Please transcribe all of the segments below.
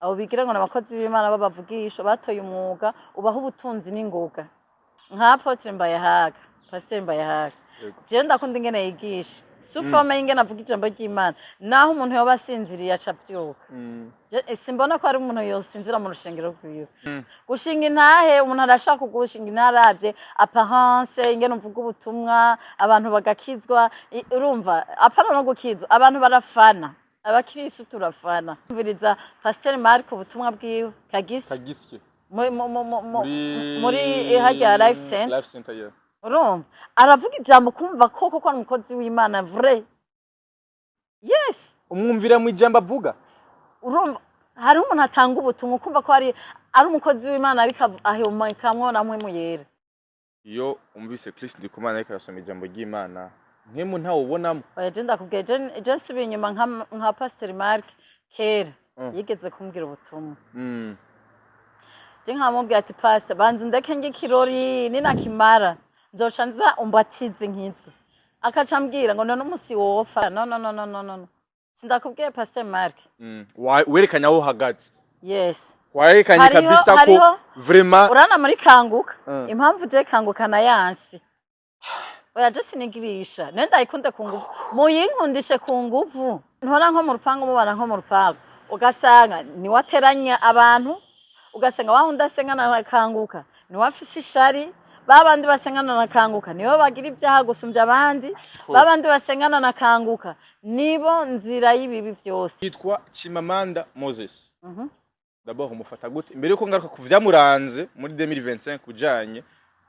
abo bigira ngo nabakozi b'Imana babavugisha batoye umwuga ubaho ubutunzi n'ingoga nka Apotre Mbayahaga Pasteur Mbayahaga je ndakunda ingene yigisha sufome ingene avuga ijambo ry'Imana naho umuntu yoba asinziriye acabyuka simbona ko ari umuntu yosinzira mu rushengero rwiwe gushinga intahe umuntu arashaka gushinga intarabye apparence ingene uvuga ubutumwa abantu bagakizwa urumva apana no gukizwa abantu barafana abakristo turafana mviriza Pasteur Mark ubutumwa bwiwe kagisye muri hajya life center yeah. urumva aravuga ijambo kumva koko ko umukozi w'Imana vrai yes umwumvira mu ijambo avuga urumva hari umuntu atanga ubutumwa kumva ko ari umukozi w'Imana ariko ahemukamwo namwe muyera iyo umvise Kristo Ndikumana ariko arasoma ijambo ry'Imana nkemu ntawe ubonamo je ndakubwiye je nsubiye inyuma nka Pasteur Mark kera yigeze kumbwira ubutumwa je nkamubwira ati Pastor banze ndeke nge kirori ninakimara nzoca nza umbatize nkizwe akacambwira ngo none umusi wofa no sindakubwiye Pasteur Mark werekanya aho hagati yes warekanye kabisa ko vraiment urana muri kanguka impamvu je kanguka na yansi oya je sinigirisha nenda ikunde ku nguvu muyinkundishe ku nguvu ntora nko mu rupango mubana nko mu rupango ugasanga ni wateranya abantu ugasanga wahunda sengana na kanguka ni wafise ishari babandi basengana na kanguka nibo bagira ibyaha gusumbya abandi babandi basengana na kanguka nibo nzira y'ibibi byose yitwa Chimamanda Moses d'abord umufata gute mbere yuko ngaruka kuvyamuranze muri 2025 kujanye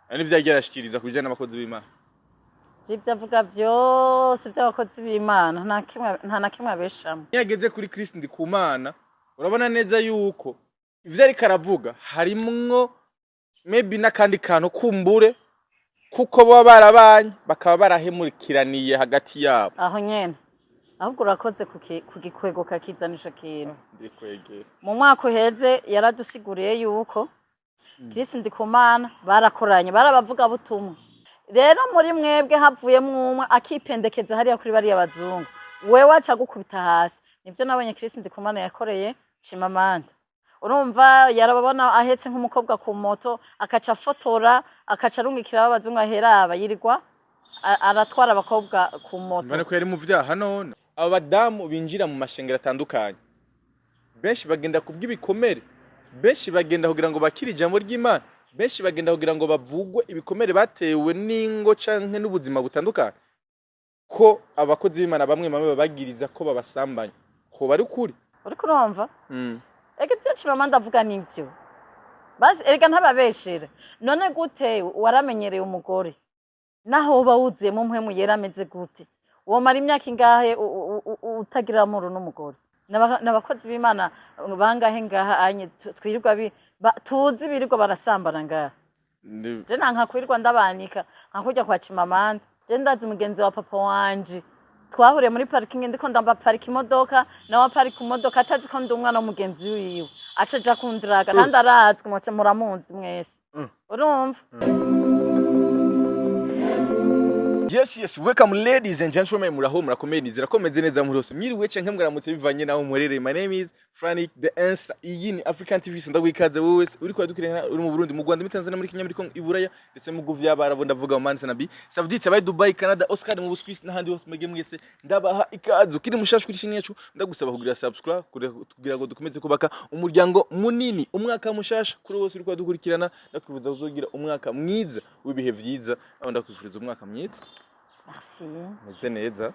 ani vyagerashikiriza kujana n'abakozi b'Imana Jibya avuga byose by'abakozi b'Imana nta na kimwe abeshamo yageze kuri Kristo Ndikumana urabona neza yuko ivyo ari karavuga harimwo maybe nakandi kantu kumbure kuko baba barabanye bakaba barahemurikiraniye hagati yabo aho nyene ahubwo urakoze kugikwego kakizanisha kintu ndikwegera mu mwaka uheze yaradusiguriye yuko Kristo Ndikumana barakoranye barabavuga butumwa rero muri mwebwe havuyemo umwe akipendekeza hariya kuri bariya bazungu wewe aca gukubita hasi nivyo nabonye Kristo Ndikumana yakoreye Chimamanda urumva yarababona ahetse nk'umukobwa ku moto akaca fotora akaca arungikira abazungu aheraba yirirwa aratwara abakobwa ku moto mbane ko yari mu vyaha none aba badamu binjira mu mashengero atandukanye benshi bagenda kubw'ibikomere benshi bagenda kugira ngo bakire ijambo ry'Imana benshi bagenda kugira ngo bavugwe ibikomere batewe n'ingo canke n'ubuzima butandukanye ko abakozi b'Imana bamwe babagiriza ko babasambanya ko bari kuri uriko urumva ege byo Chimamanda avuga nivyo basi erega ntababeshera none gute waramenyereye umugore naho uba wuziye mu mpwemu yera ameze gute uwo mara imyaka ingahe utagira muru n'umugore n'abakozi b'Imana bangahe ngaha anye twirirwa tuzi birirwa barasambana ngaha je nanka kwirirwa ndabanika nkakujya kwa Chimamanda je ndazi mugenzi wa papa wanje twahuriye muri parking ndiko ndamba park imodoka nawe park imodoka atazi ko ndi umwana w'umugenzi wiwe acaja kundraga kandi arazwe mwace muramunzi mwese urumva Yes, welcome ladies and gentlemen, muraho murakomeye zirakomeze neza muri hose. Mwiriwe canke mwaramutse bivanye naho murere. My name is Frank the Answer. Iyi ni African TV ndagwikaze wowe uri kwadukirana uri mu Burundi, mu Rwanda, muri Tanzania, muri Kenya, muri Kongo, Iburaya ndetse mu guvya barabo ndavuga mu Mansi nabi. Saudite abaye Dubai, Canada, Oscar mu Buswisi n'ahandi hose mwege mwese ndabaha ikazu. Kiri mushashu kuri chini yacu ndagusaba kugira subscribe kugira ngo dukomeze kubaka umuryango munini. Umwaka mushasha kuri wose uri kwadukurikirana ndakwifuza kuzogira umwaka mwiza w'ibihe vyiza. Abo ndakwifuriza umwaka mwiza. Merci. Meze neza.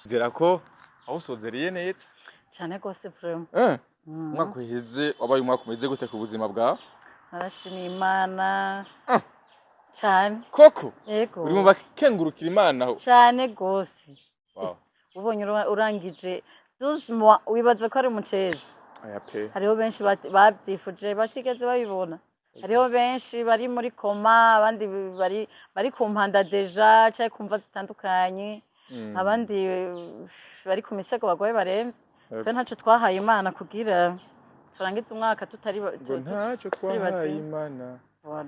Zera ko aho sozeriye neza. Cyane gose vraiment. Umwaka uheze wabaye umwaka umeze gute ku buzima bwawe? Arashima Imana. Cyane. Koko? Yego. Uri mu bakengurukira Imana aho? Cyane gose. Wow. Ubonye urangije 12 mois wibaza ko ari umucezi. Aya pe. Hariho benshi babyifuje batigeze babibona. Hariho benshi bari muri koma abandi bari ku mpanda deja cyane kumva zitandukanye abandi bari ku misego bagoye barembe twe ntaco twahaye Imana kugira turangize umwaka tutari ntaco twahaye Imana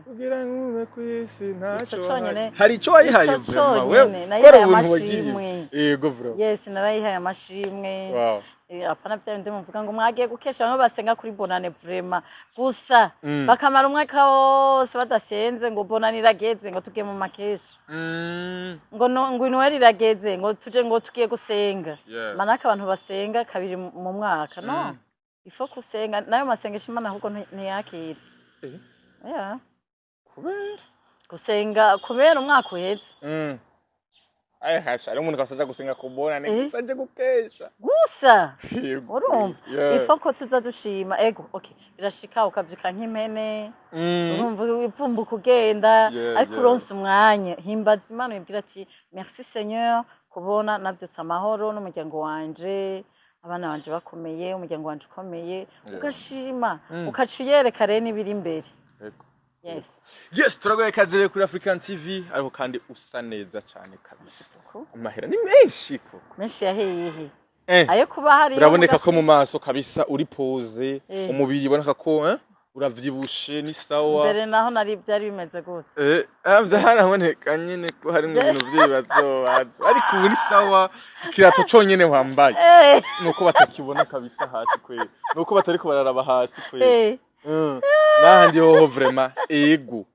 kugira ngo kwisi ntaco wahaye hari ico wayihaye vraiment wewe kora ubuntu wagiye yego bro yes narayihaye amashimwe wow apana bya bindi muvuga ngo mwagiye gukesha bamwe basenga kuri bonane vraiment gusa bakamara umwaka wose badasenze ngo bonane irageze ngo tugiye mu makesha ngo Noel irageze ngo tuje ngo tugiye gusenga manaka abantu basenga kabiri mu mwaka no ifo kusenga nayo masengesho Imana ahubwo ntiyakira kusenga kubera umwaka uheze hasha ari umuntu kasaja gusenga kubona ne gusaje gukesha gusa urumva ifo ko tuza dushima ego okay birashika ukavyuka nk'impene urumva ipfumba kugenda ariko uronse umwanya himbaza Imana yibwira ati merci Seigneur kubona navyutse amahoro n'umuryango wanje abana banje bakomeye umuryango wanje ukomeye ugashima ukacuyereka rero n'ibiri imbere yes turagoye kazere kuri African TV ariko kandi usa neza cyane kabisa amahera ni menshi yahehe ayo kuba hari uraboneka ko mu maso kabisa uri pose umubiri uboneka ko uravyibushe ni sawa mbere naho nari byari bimeze gute byaraboneka nyene ko hari ibintu vyibazo ariko ubu ni sawa kirato conyene wambaye nuko batakibona kabisa hasi kwe nuko batariko bararaba hasi kwe nahandi hoho vraiment ego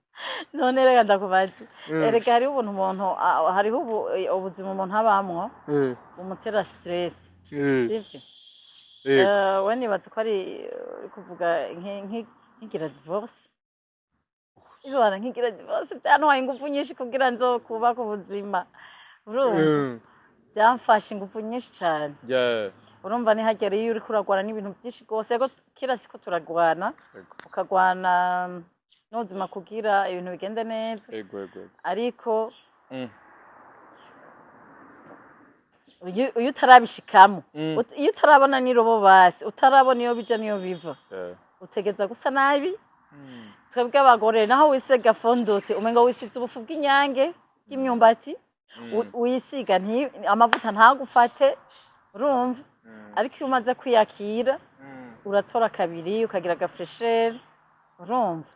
none reka ndakubaza erega hari umuntu hariho ubuzima umuntu abamwo umutera stress sivyo we nibaza ko ari kuvuga nk'igira divorce ibara nk'igira divorce byantwaye ingufu nyinshi kugira nzokubaka ubuzima urumva byamfashe ingufu nyinshi cyane urumva ni hagere iyo uri kuragwana n'ibintu byinshi gose yego kira siko turagwana ukagwana n'ubuzima kugira ibintu bigende neza ariko iyo utarabishikamo iyo utarabona nirobo basi utarabona iyo bija niyo biva utegeza gusa nabi twebwe abagore naho wisega fondote umenga wisize ubufu bw'inyange bw'imyumbati wisiga amavuta ntagufate urumva ariko iyo umaze kwiyakira uratora kabiri ukagira agafresher urumva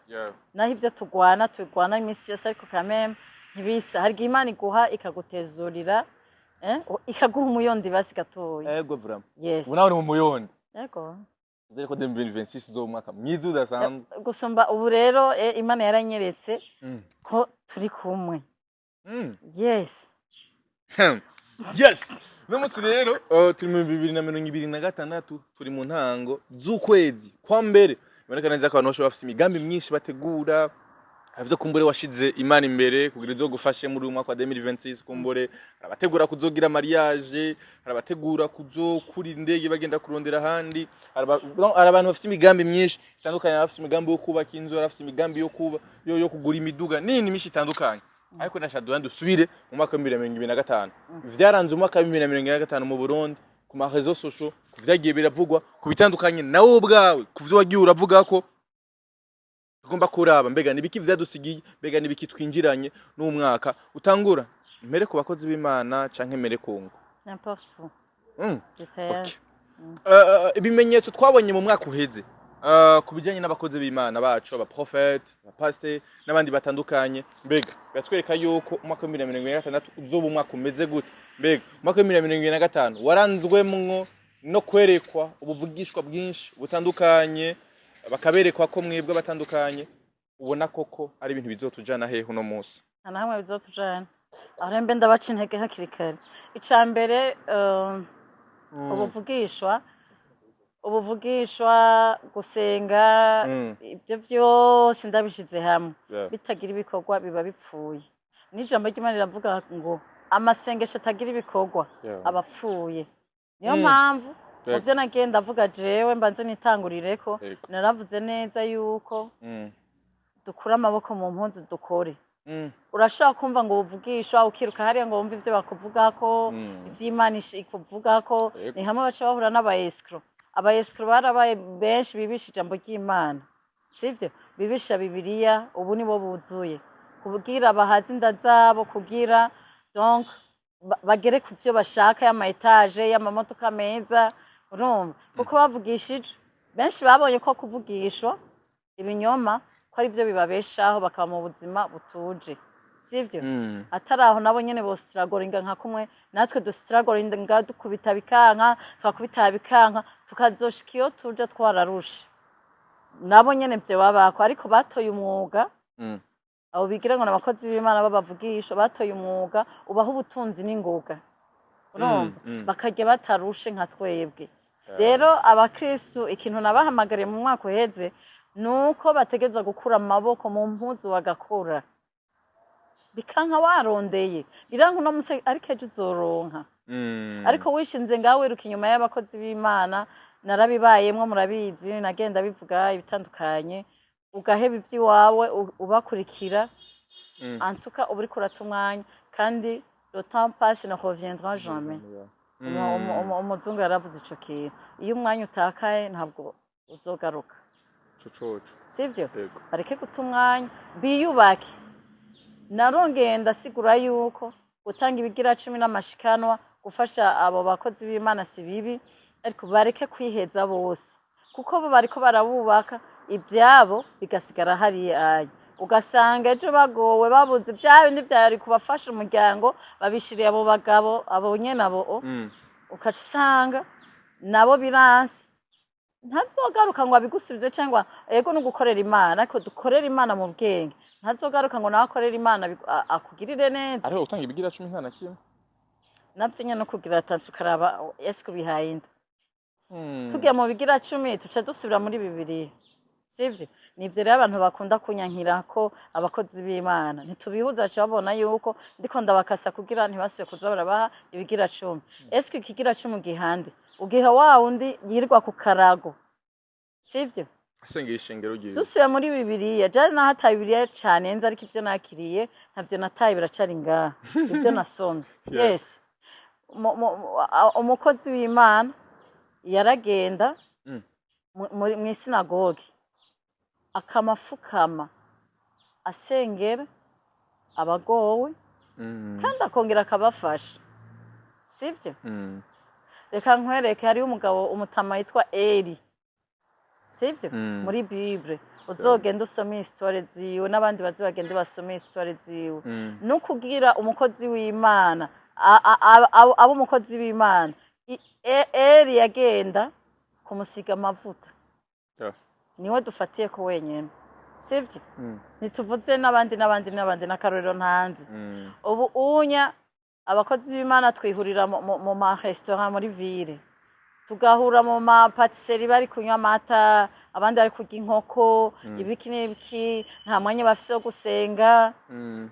naho ibyo tugwana iminsi yose ariko kameme ntibisa hari Imana iguha ikagutezurira ikaguha umuyondi basi gatoya yego vraiment unawe mu muyondi yego dore ko 2026 zo mwaka mwiza udasanzwe gusumba ubu rero Imana yaranyeretse ko turi kumwe yes no musi rero turi mu 2026 turi mu ntango z'ukwezi kwa mbere biboneka neza ko abantu bashobora bafite imigambi myinshi bategura havyo kumbure washize Imana imbere kugira izo gufashe muri umwaka wa 2026 kumbure arabategura kuzogira mariage arabategura kuzokura indege bagenda kurondera handi abantu bafite imigambi myinshi itandukanye bafite imigambi yo kubaka inzu bafite imigambi yo kugura imiduga nini myinshi itandukanye ariko ndashaka dusubire mu mwaka wa 2025 vyaranze umwaka wa 2025 mu Burundi ku ma réseaux sociaux kuvyagiye biravugwa ku bitandukanye nawe ubwawe kuvyo wagiye uravuga ko tugomba kuraba mbega nibiki vyadusigiye mbega nibiki twinjiranye n'umwaka utangura mbere ku bakozi b'Imana canke mbere kungu n'importe ibimenyetso twabonye mu mwaka uheze kubijanye n'abakozi b'Imana bacu abaprofete abapasteur n'abandi batandukanye mbega batwereka yuko umwaka wa 2026 uzoba umwaka umeze gute mbega umwaka wa 2025 waranzwemwo no kwerekwa ubuvugishwa bwinshi butandukanye bakaberekwa ko mwebwe batandukanye ubona koko ari ibintu bizotujana hehe uno munsi ana hamwe bizotujana aho mbe ndabaca intege hakiri kare icambere ubuvugishwa gusenga ibyo byose ndabishize hamwe bitagira ibikorwa biba bipfuye n'ijambo ry'Imana riravuga ngo amasengesho atagira ibikorwa abapfuye niyo mpamvu muvyo nagenda avuga jewe mbanze nitangurire ko naravuze neza yuko dukura amaboko mu mpunzi dukore urashaka kumva ngo ubuvugishwa ukiruka hariya ngo wumve ibyo bakuvugako ivy'Imana ikuvugako ni hamwe baca bahura n'abaescro abaescro barabaye benshi bibisha ijambo ry'Imana sivyo bibisha Bibiliya ubu nibo buzuye kugira abahazi inda zabo kugira donc bagere ku byo bashaka y'ama etage y'amamodoka meza urumva kuko bavugishije benshi babonye ko kuvugishwa ibinyoma ko ari byo bibabeshaho bakaba mu buzima butuje sivyo atari aho nabo nyene bosiragoringa nka kumwe natwe dusiragoringa dukubita bikanka twakubita bikanka tukazoshika iyo tuja twararusha nabo nyene byo babako ariko batoye umwuga abo bigira ngo n'abakozi b'Imana babavugisha batoye umwuga ubaho ubutunzi n'ingoga urumva bakajya batarushe nka twebwe rero abakristo ikintu nabahamagariye mu mwaka uheze nuko bategeza gukura amaboko mu mpuzu bagakura bikanka warondeye biranka no muse ariko ejo uzoronka ariko wishinze ngawe wiruka inyuma y'abakozi b'Imana narabibayemwo murabizi nagenda bivuga ibitandukanye ugaheba ivy'iwawe ubakurikira antuka uburi kurata umwanya kandi le temps passe ne reviendra jamais umuzungu yaravuze ico kintu iyo umwanya utakaye ntabwo uzogaruka cococo sivyo bareke guta umwanya biyubake narongeye ndasigura yuko gutanga ibigira 10 n'amashikanwa gufasha abo bakozi b'Imana si bibi ariko bareke kwiheza bose kuko bo bariko barabubaka ibyabo bigasigara hariya ugasanga ejo bagowe babuze ibyawe n'ibyari kubafasha umuryango babishiriye abo bagabo abo nyene abo ukasanga nabo biransi ntazogaruka ngo abigusubize cyangwa yego no gukorera Imana ariko dukorera Imana mu bwenge ntazogaruka ngo nakorera Imana akugirire neza ariho utanga ibigira 10 nta na kimwe navyo nyene no kugira atansi ukaraba ese kubihaye inda tugiye mu bigira 10 tuca dusubira muri Bibiliya sivyo nivyo rero abantu bakunda kunyankira ko abakozi b'Imana ntitubihuza cyabona yuko ndiko ndabakasa kugira ntibasuye kuza barabaha ibigira 10 ese ikigira 10 gihande ugiha wa undi yirwa ku karago sivyo asenge ishengero giye dusuye muri Bibiliya je nahataye Bibiliya cyane nzi ariko ivyo nakiriye ntavyo nataye biracari ngaha ivyo nasomye yes umukozi w'Imana yaragenda mu sinagoge akamafukama asengera abagowe kandi akongera akabafasha sivyo reka nkwereke hari umugabo umutama yitwa Eli sivyo muri Bible uzogenda usoma histoire ziwe n'abandi bazibagende basoma histoire ziwe no kugira umukozi w'Imana abo umukozi w'Imana Eli yagenda kumusiga amavuta niwe dufatiye ko wenyene sivyo nituvuze n'abandi nakarorero ntanze ubu unya abakozi b'Imana twihurira mu ma restaurant muri ville tugahura mu ma patisserie bari kunywa amata abandi bari kurya inkoko ibiki n'ibiki nta mwanya bafise wo gusenga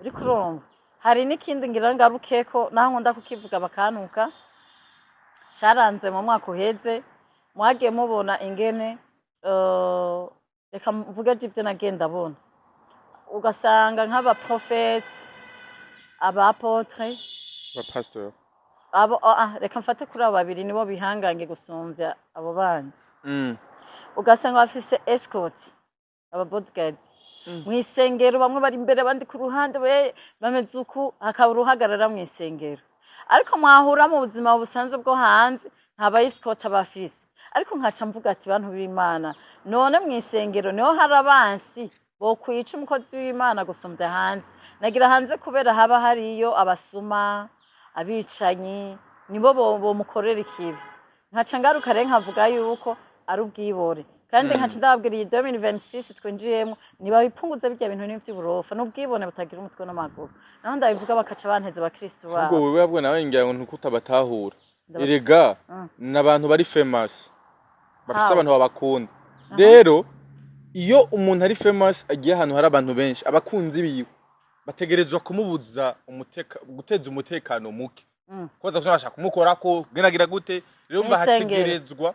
uri kurumva hari n'ikindi ngira ngarukeko naho nkunda kukivuga bakanuka caranze mu mwaka uheze mwagiye mubona ingene reka mvuge ivyo nagenda bona ugasanga nk'aba prophets aba apotre ba pastor abo reka mfate kuri abo babiri nibo bihangange gusumvya abo bandi ugasanga bafise escort aba bodyguard mwisengero bamwe bari imbere abandi ku ruhande bameze uku hakaba uruhagarara mwisengero ariko mwahura mu buzima busanzwe bwo hanze ntaba escort abafise ariko nkaca mvuga ati bantu b'Imana none mwisengero niho harabansi bo kwica umukozi w'Imana gusumvya hanze nagira hanze kubera haba hariyo abasuma abicanyi nibo bo mukorera ikibi nkaca ngaruka rero nkavuga yuko ari ubwibore kandi nkaca ndababwira iyi 2026 twinjiyemo niba bipunguze bijya bintu n'ivy'uburofa n'ubwibone butagira umutwe n'amaguru naho ndabivuga bakaca banteze abakristo babo ubwo wewe abwo nawe ngira ngo ntukutabatahura erega n'abantu bari famous bafise abantu babakunda rero iyo umuntu ari famous agiye ahantu hari abantu benshi abakunzi biwe bategerezwa kumubuza guteza umutekano muke koza kushaka kumukorako genagira gute rero mva hategerezwa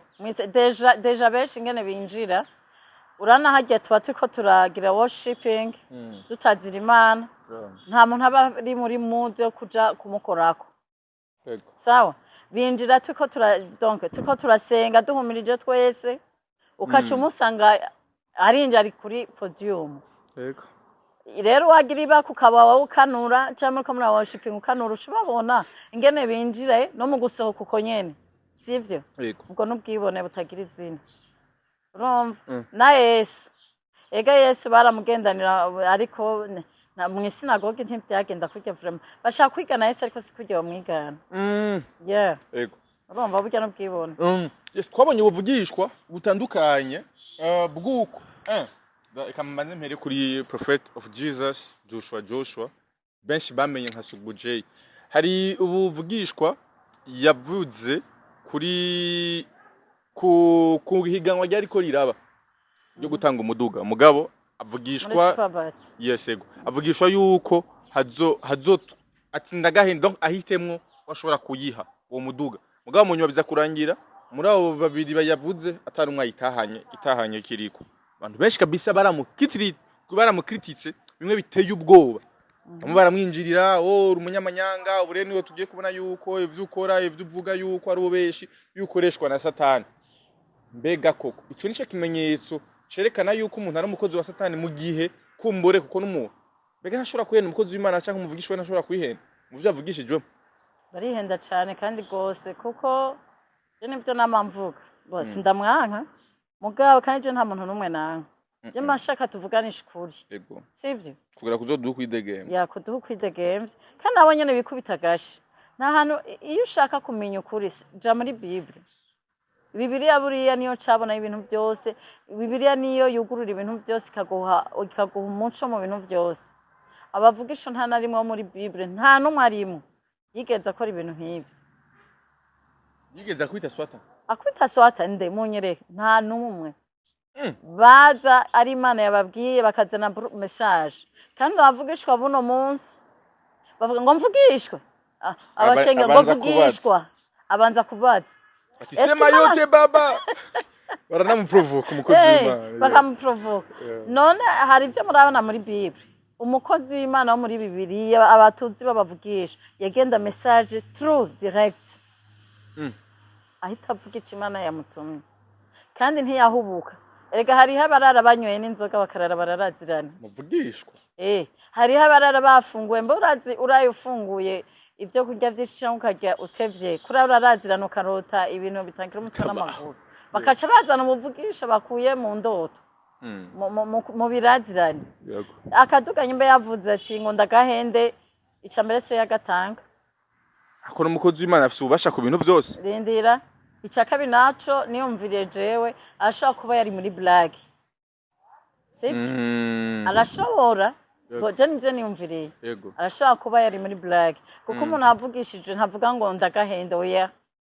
deja benshi ingene binjira urana hajya tuba turiko turagira worshiping tutazira Imana nta muntu aba ari muri mood yo kuja kumukorako sawa binjira turiko turasenga duhumirije twese ukaca umusanga arinja ari kuri podium rero wagira iba kukaba wowe ukanura cyangwa muri worshiping ukanura ushobora ingene binjire no mu gusohoka uko nyene sivyo ubwo n'ubwibone butagira izina urumva na Yesu ega Yesu baramugendanira ariko na mw'isinagogi ntivyagenda kurya vraiment bashaka kwigana Yesu ariko si kurya bamwigana yeah Ego. urumva burya n'ubwibone Yes, twabonye ubuvugishwa butandukanye bw'uko reka mbanze mpere kuri Prophet of Jesus Joshua benshi bamenye nka Sugu J. Hari ubuvugishwa yavuze kuri ku higanwa ryariko riraba ryo gutanga umuduga mugabo avugishwa yes ego avugishwa yuko hazo ati ndagahendo ahitemwo washobora kuyiha uwo muduga mugabo mu nyuma biza kurangira muri abo babiri bayavuze atari umwe itahanye kiriko abantu benshi kabisa baramukrititse bimwe biteye ubwoba bamwe baramwinjirira umunyamanyanga ubure niwe tugiye kubona yuko ivyo ukora ivyo uvuga yuko ari ubeshi yukoreshwa na Satani mbega koko ico nico kimenyetso cerekana yuko umuntu ari umukozi wa Satani mu gihe kumbore kuko n'umuntu mbega ntashobora kuhenda umukozi w'Imana cyangwa umuvugishwe ntashobora kwihenda mu byo avugishijwe barihenda cyane kandi gose kuko je nivyo namamvuga bose ndamwanka mugabo kandi je nta muntu numwe nanka je mashaka tuvuganisha ukuri yego sivyo kugira kuzoduha kwidegembya ya kuduha kwidegembya kandi abo nyene bikubita gashi nta hantu iyo ushaka kumenya ukuri ja muri Bible Bibiliya buriya niyo cabona ibintu byose Bibiliya niyo yugurura ibintu byose ikaguha umuco mu bintu byose abavugisha nta narimwe muri Bible nta numwe arimo yigeze akora ibintu nk'ibyo yigeze akwita swata nde munyereke nta numwe baza ari Imana yababwiye bakazana message kandi abavugishwa buno munsi bavuga ngo mvugishwe abashenge ngo mvugishwa abanza kubaza ati sema yote baba baranamuprovoke umukozi w'Imana bakamuprovoke none hari ibyo murabona muri Bible umukozi w'Imana wo muri Bibiliya abatuzi babavugisha yagenda message true direct ahita avuga icyo Imana yamutumye kandi ntiyahubuka erega hariho abarara banyoye n'inzoga bakarara bararazirana muvugishwa hariho abarara bafunguye mbe uraye ufunguye ibyo kurya byinshi cyangwa ukarya utevye kuri urarazirana ukarota ibintu bitangira umutwe n'amaguru bakaca bazana umuvugisha bakuye mu ndoto mu birazirane akaduganya imbe yavuze ati ngo ndagahende icambere se yagatanga akora umukozi w'Imana afite ububasha ku bintu byose rindira icakabi naco niyumviriye jewe arashobora kuba yari muri blague arashobora je nivyo niyumviriye arashobora kuba yari muri blague kuko umuntu avugishije ntavuga ngo ndagahende oya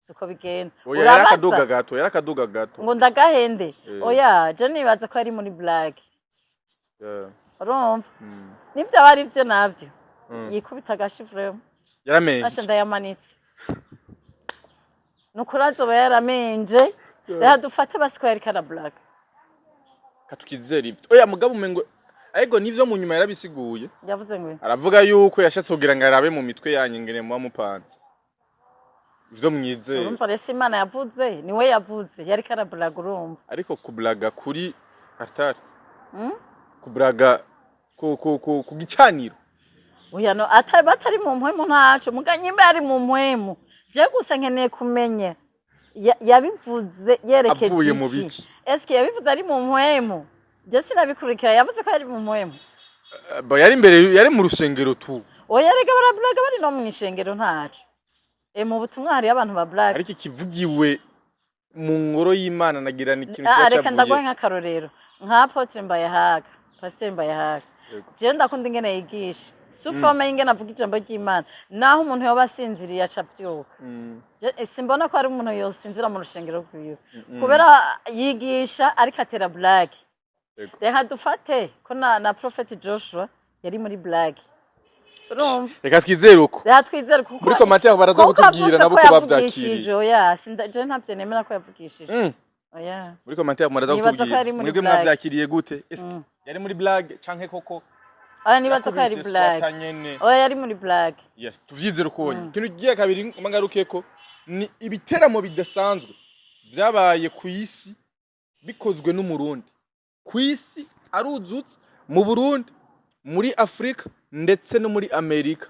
siko bigenda yarakaduga gato ngo ndagahende oya je nibaza ko yari muri blague urumva nivyo bari byo navyo yikubita agashifuremo yaramenje asha ndayamanitse nukurazo bayaramenje dufate basiko yari kana blague katukizera ivyo oya mugabo umengo ariko nivyo mu nyuma yarabisiguye yavuze ngo aravuga yuko yashatse kugira ngo arabe mu mitwe yanyu ngene mu mupanze ivyo mwizeye urumva rese Imana yavuze niwe yavuze yari kana blague urumva ariko kublaga kuri altare kublaga ku gicaniro oya no batari mu mpwemu ntaco muganyimbe ari mu mpwemu je gusa nkeneye kumenya yabivuze yerekeje avuye mu biki eske yabivuze ari mu mpwemu je sinabikurikira yavuze ko ari mu mpwemu yari imbere yari mu rusengero tu oya rega barablaga bari no mu ishengero ntaco mu butumwa hari abantu ba blague ariko kivugiwe mu ngoro y'Imana nagira ni kintu cyacavuye reka ndagoye nk'akarorero nka Apotre Mbayahaga Pasteur Mbayahaga je ndakunda ingene yigisha sufome ingene avuga ijambo ry'Imana naho umuntu yoba asinziriye acabyuka simbona ko ari umuntu yosinzira mu rushengero rwiwe kubera yigisha ariko atera blague reka dufate ko na Prophet Joshua yari muri blague urumva reka twizere uko kuko muri commentaire baraza kutubwira nabo ko bavyakiriye oya je ntavye nemera ko yavugishije oya muri commentaire muraza kutubwira mwebwe mwavyakiriye gute yari muri blague canke koko aya nibaza ko yari blague oya yari muri blague yes tuvyizere ukonye kintu giye kabiri mangarukeko ni ibiteramo bidasanzwe byabaye ku isi bikozwe n'umurundi ku isi aruzutse mu Burundi muri Afrika ndetse no muri Amerika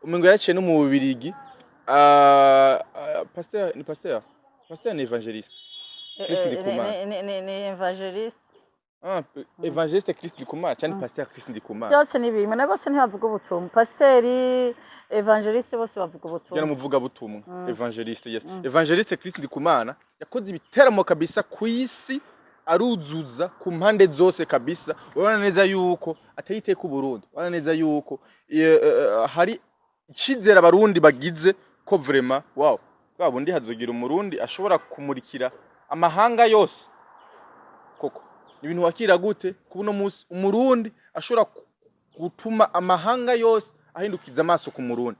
umengo yaraciye no mu Bubirigi pasteur ni evangeliste ni evangeliste Evangeliste Christ Ndikumana cyane Pasteur Christ Ndikumana byose ni bimwe na bose ntibavuga ubutumwa pasiteri evangeliste bose bavuga ubutumwa yana muvuga butumwa Evangeliste yes Evangeliste Christ Ndikumana yakoze ibiteramo kabisa ku isi aruzuza ku mpande zose kabisa urabona neza yuko atayiteka Burundi urabona neza yuko hari icizera abarundi bagize ko vraiment wow babundi hazogira umurundi ashobora kumurikira amahanga yose koko ibintu wakira gute kubuno munsi umurundi ashobora gutuma amahanga yose ahindukiza amaso ku murundi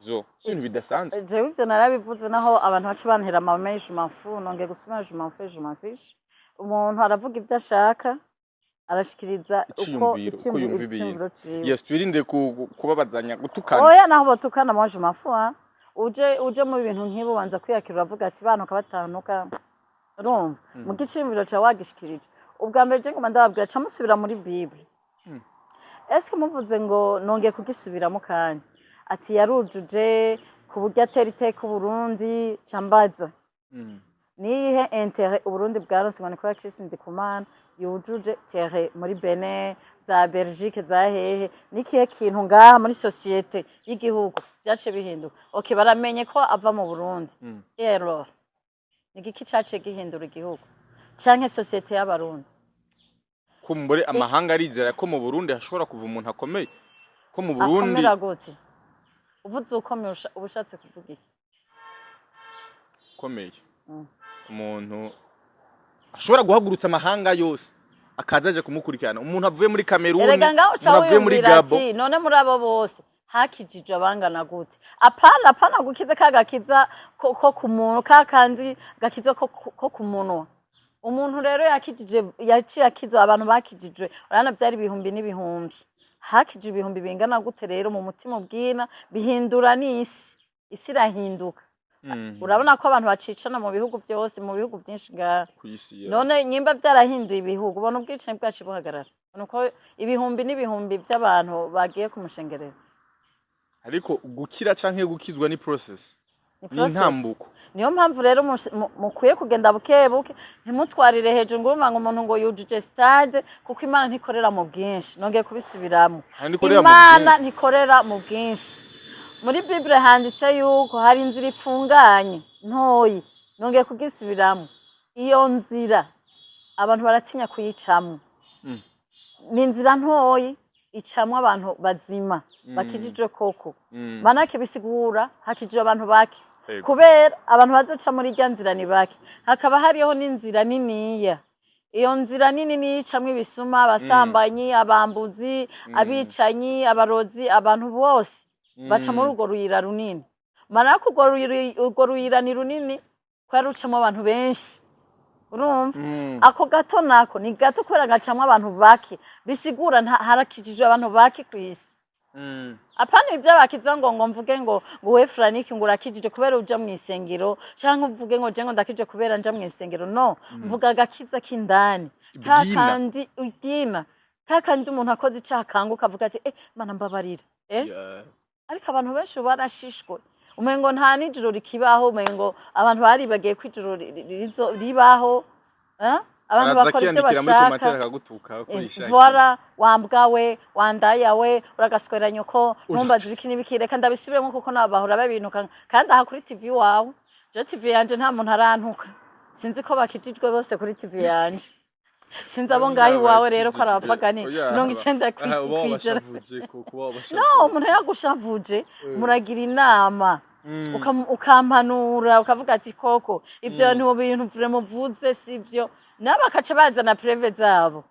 zo sintu bidasanzwe jewe ivyo narabivuze naho abantu baca bantera amameje mafu nonge gusima je m'affiche umuntu aravuga ivyo ashaka arashikiriza uko yumva ibintu yes twirinde kubabazanya gutukana oya naho batukana maje mafu uje mu bintu nk'ibo banza kwiyakira uravuga ati bantu kabatanuka urumva mu gicimviro ca wagishikirije ubwa mbere je ngoma ndababwira ca musubira muri bible eske muvuze ngo nongeye kugisubiramo kandi ati yarujuje ku buryo atera iteka Burundi cambaza nihe intérêt Burundi bwaronse ngo nikora Christ Ndikumana yujuje terre muri Benin za Belgique za hehe nikihe kintu ngaha muri societe y'igihugu byace bihinduka okay baramenye ko ava mu Burundi error nigiki cace gihindura igihugu canke societe y'abarundi kumbure amahanga arizera ko mu Burundi hashobora kuva umuntu akomeye ko mu Burundi akomera gute uvuze ukomeye ubushatse kuvuga iki komeye umuntu ashobora guhagurutsa amahanga yose akazaje kumukurikirana umuntu avuye muri Cameroon umuntu avuye muri Gabon none muri abo bose hakijije abangana gute apana gukiza kagakiza ko ku muntu kakandi gakiza ko ku muntu umuntu rero yakijije yaciye akiza abantu bakijije urana byari ibihumbi n'ibihumbi hakije ibihumbi bingana gute rero mu mutima ubwina bihindura n'isi isi irahinduka urabona ko abantu bacicana mu bihugu byose mu bihugu byinshi nga none nyimba byarahinduye ibihugu ubona ubwicane bwacu buhagarara nuko ibihumbi n'ibihumbi by'abantu bagiye kumushengerera ariko gukira canke gukizwa ni process ni intambuko niyo mpamvu rero mukwiye kugenda bukebuke ntimutwarire hejuru ngo urumva ngo umuntu ngo yujuje stade kuko Imana ntikorera mu bwinshi nongeye kubisubiramo Imana ntikorera mu bwinshi muri Bible handitse yuko hari inzira ifunganye ntoyi nongeye kugisubiramo iyo nzira abantu baratinya kuyicamo ni inzira ntoyi icamwe abantu bazima bakijije koko manake bisigura hakijije abantu bake kubera abantu bazoca muri rya nzira ni bake hakaba hariho n'inzira niniya iyo nzira nini nicamwe ibisuma abasambanyi abambuzi abicanyi abarozi abantu bose baca muri urwo ruyira runini manake urwo ruyira ni runini kwari rucamo abantu benshi urumva ako gato nako ni gato kubera gacamwe abantu bake bisigura harakijije abantu bake kwisi apana ibyabakiza ngo mvuge ngo we Franiki ngo urakijije kubera uja mu isengero canke uvuge ngo je ngo ndakije kubera nja mu isengero no mvuga gakiza kindani kakandi udina kakandi umuntu akoze icakanguka avuga ati mana mbabarira ariko abantu benshi barashishwe umengo nta nijoro rikibaho umengo abantu baribagiye kwijoro ribaho abantu bakora ibyo bashaka vora wambwawe wandayawe uragaswera nyoko ntumbaze ibiki n'ibiki reka ndabisubiremo kuko nabahora babinuka kandi aha kuri TV wawe je TV yanje nta muntu arantuka sinzi ko bakijijwe bose kuri TV yanje sinzi abo ngaho iwawe rero ko arabavagani 90 kwijana no umuntu yagushavuje muragira inama ukampanura ukavuga ati koko ivyo bintu vremo vuze sivyo nabakaca bazana preve zabo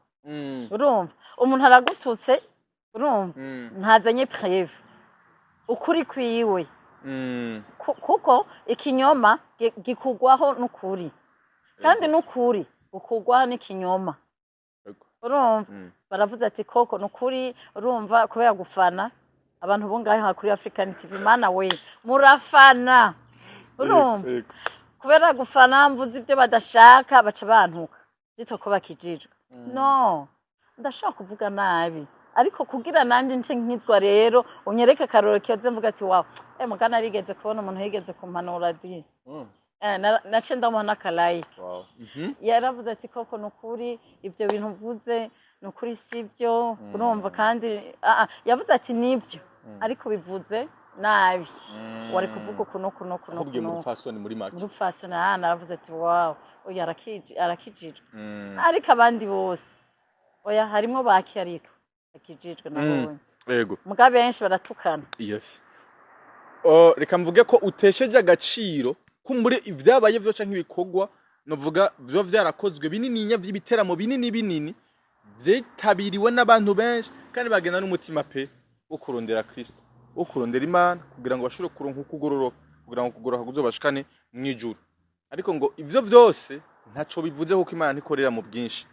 urumva umuntu aragututse urumva ntazanye preve ukuri kwiwe kuko ikinyoma gikugwaho n'ukuri kandi n'ukuri ukugwaho n'ikinyoma urumva baravuze ati koko n'ukuri urumva kubera gufana abantu bongahe kuri African TV mana we murafana urumva kubera gufana mvuze ibyo badashaka baca bantuka zito ko bakijijwe no ndashaka kuvuga nabi ariko kugira nanje nce nkizwa rero unyereka karoro keze mvuga ati wow mugana rigeze kubona umuntu yigeze kumpanura di nace ndamuha n'akalayi wow yaravuze ati koko nukuri ibyo bintu mvuze nukuri sibyo urumva kandi yavuze ati nibyo ariko bivuze nabi wari kuvuga kuno akubwiye mu fasoni muri make muri fasoni naravuze ati wow oya arakijijwe ariko abandi bose oya harimo baki ariko akijijwe nabonye yego muga benshi baratukana yes reka mvuge ko utesheje agaciro kumbure ivyabaye vyo canke ibikogwa novuga vyo vyarakozwe binini by'ibiteramo binini vyitabiriwe n'abantu benshi kandi bagenda n'umutima pe wo kurondera Kristo wo kurondera Imana kugira ngo bashobore kuronka ukugororoka kugira ngo kugoroka kuzobashikane mwijuru ariko ngo ivyo vyose ntaco bivuze kuko Imana ntikorera mu bwinshi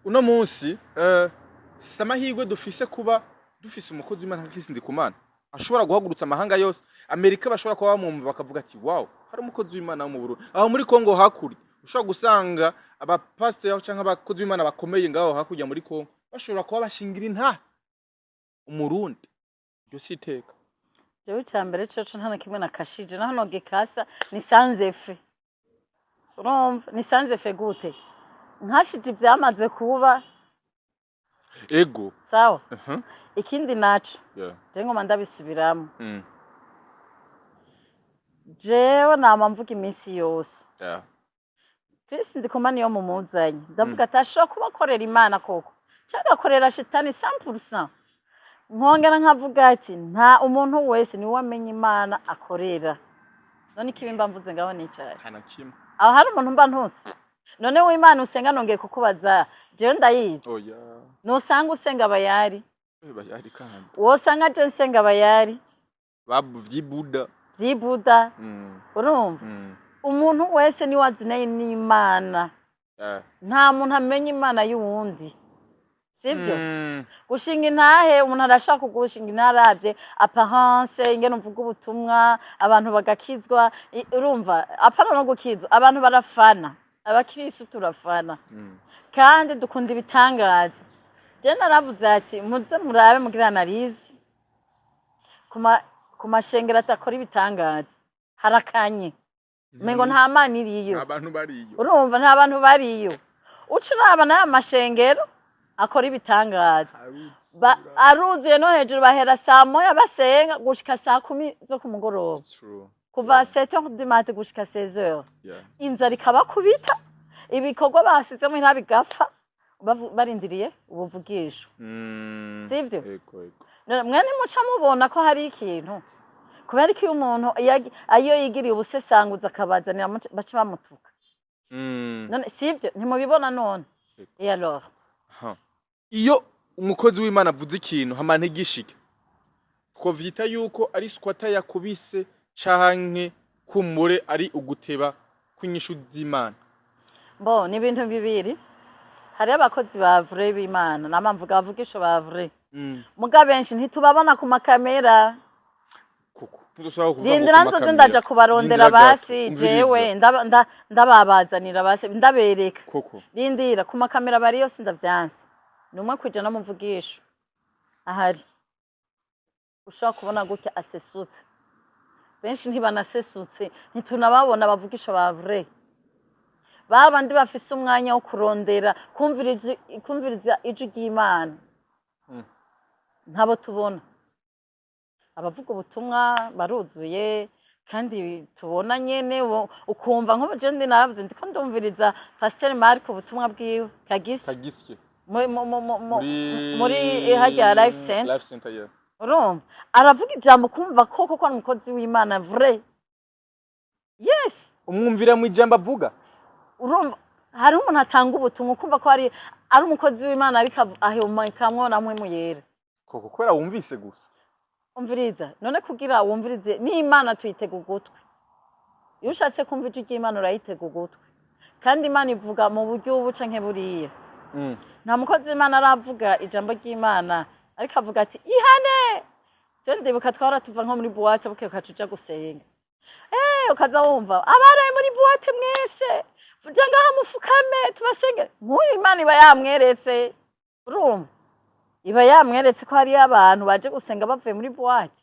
uno munsi samahirwe dufise kuba dufise umukozi w'Imana nka Kristo Ndikumana ashobora guhagurutsa amahanga yose Amerika bashobora kuba bamumva bakavuga ati wow hari umukozi w'Imana wo mu Burundi aho muri Kongo hakuri ushobora gusanga abapastor cyangwa abakozi w'Imana bakomeye ngaho hakurya muri Kongo bashobora kuba bashingira inta umurundi byo siteka jewe cyambere cyo ntana kimwe na kashije naho no gikasa ni sanzefe urumva ni sanzefe gute nkashije byamaze kuba ego sawa ikindi naco je ngoma ndabisubiramo jewe nama mvuga iminsi yose Kristo Ndikumana yo mumuzanye ndavuga atasho kubakorera Imana koko cyangwa akorera shitani 100% nkongera nkavuga ati nta umuntu wese ni wamenye Imana akorera none ikibimba mvuze ngaho nicaye hana kimwe aho hari umuntu mba ntuzi none w'Imana usenga nongeye kukubaza jewe ndayizi oya nosanga usenga abayari bayari kandi wosanga je nsenga abayari babu vyibuda urumva umuntu wese ni wazinaye n'Imana nta muntu amenya Imana y'uwundi sibyo gushinga intahe umuntu arashaka kugushinga intaravye apparence ingene uvuga ubutumwa abantu bagakizwa urumva apana no gukizwa abantu barafana abakristo turafana kandi dukunda ibitangaza je naravuze ati muze murabe mugira analize kuma shengera atakora ibitangaza harakanye mengo nta mana iriyo abantu bariyo urumva nta bantu bariyo ucuraba na mashengero akora ibitangaza aruzuye no hejuru bahera saa moya basenga gushika saa 10 zo kumugoroba kuva 7h du matin gushika 16h inzara ikabakubita ibikorwa basizemo ntabigapfa barindiriye ubuvugisho sivyo mwene muca mubona ko hari ikintu kubera ko umuntu ayo yigiriye ubusesanguza akabazanira baca bamutuka none sivyo ntimubibona none alors iyo umukozi w'Imana avuze ikintu hamane gishike ko vyita yuko ari squata yakubise canke kumure ari uguteba kwinyishu z'Imana bo ni ibintu bibiri hari abakozi ba vrai b'Imana namamvuga bavugisho ba vrai muga benshi ntitubabona ku makamera kuko ntushaka kuvuga Zindira nzo ndaja kubarondera basi jewe ndababazanira basi ndabereka koko rindira ku makamera bari yose ndavyanse numwe kujana muvugisho ahari ushaka kubona gutya asesutse benshi ntibanasesutse ntitunababona bavugisha ba vrai babandi bafise umwanya wo kurondera kumviriza ijwi ry'Imana ntabo tubona abavuga ubutumwa baruzuye kandi tubona nyene ukumva nko je ndi naravuze ndiko ndumviriza Pasteur Mark ubutumwa bwiwe kagisye muri hajya life center yeah urumva aravuga ijambo kumva koko ko umukozi w'Imana vrai yes umwumvira mu ijambo avuga urumva hari umuntu atanga ubutumwa kumva ko ari umukozi w'Imana ariko ahemukamwo namwe muyera koko kwera wumvise gusa umviriza none kugira wumvirize ni Imana tuyitega ugutwe iyo ushatse kumva ijwi ry'Imana urayitega ugutwe kandi Imana ivuga mu buryo ubuca nke buriya nta mukozi w'Imana aravuga ijambo ry'Imana ariko avuga ati ihane cyo ndibuka twara tuva nko muri boîte buke ukacuja gusenga ukaza wumva abaraye muri boîte mwese vuga ngaha mufukame tubasenge nk'uyu Imana iba yamweretse urumva iba yamweretse ko hari abantu baje gusenga bavuye muri boîte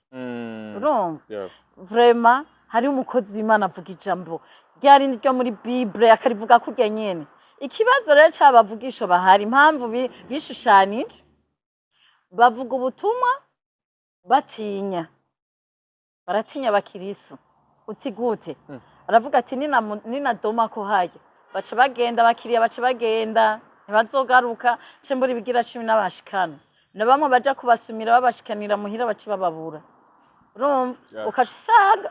urumva vraiment hari umukozi w'Imana avuga ijambo ryari ryo muri Bible akarivuga kurya nyene ikibazo rero c'abavugisho bahari impamvu bishushanije bavuga ubutumwa batinya baratinya abakirisu uti gute aravuga ati nina doma ko haje baca bagenda bakiriya baca bagenda ntibazogaruka cembura ibigira 10 n'abashikana nabamwe baja kubasumira babashikanira muhira baca bababura urumva ukashaga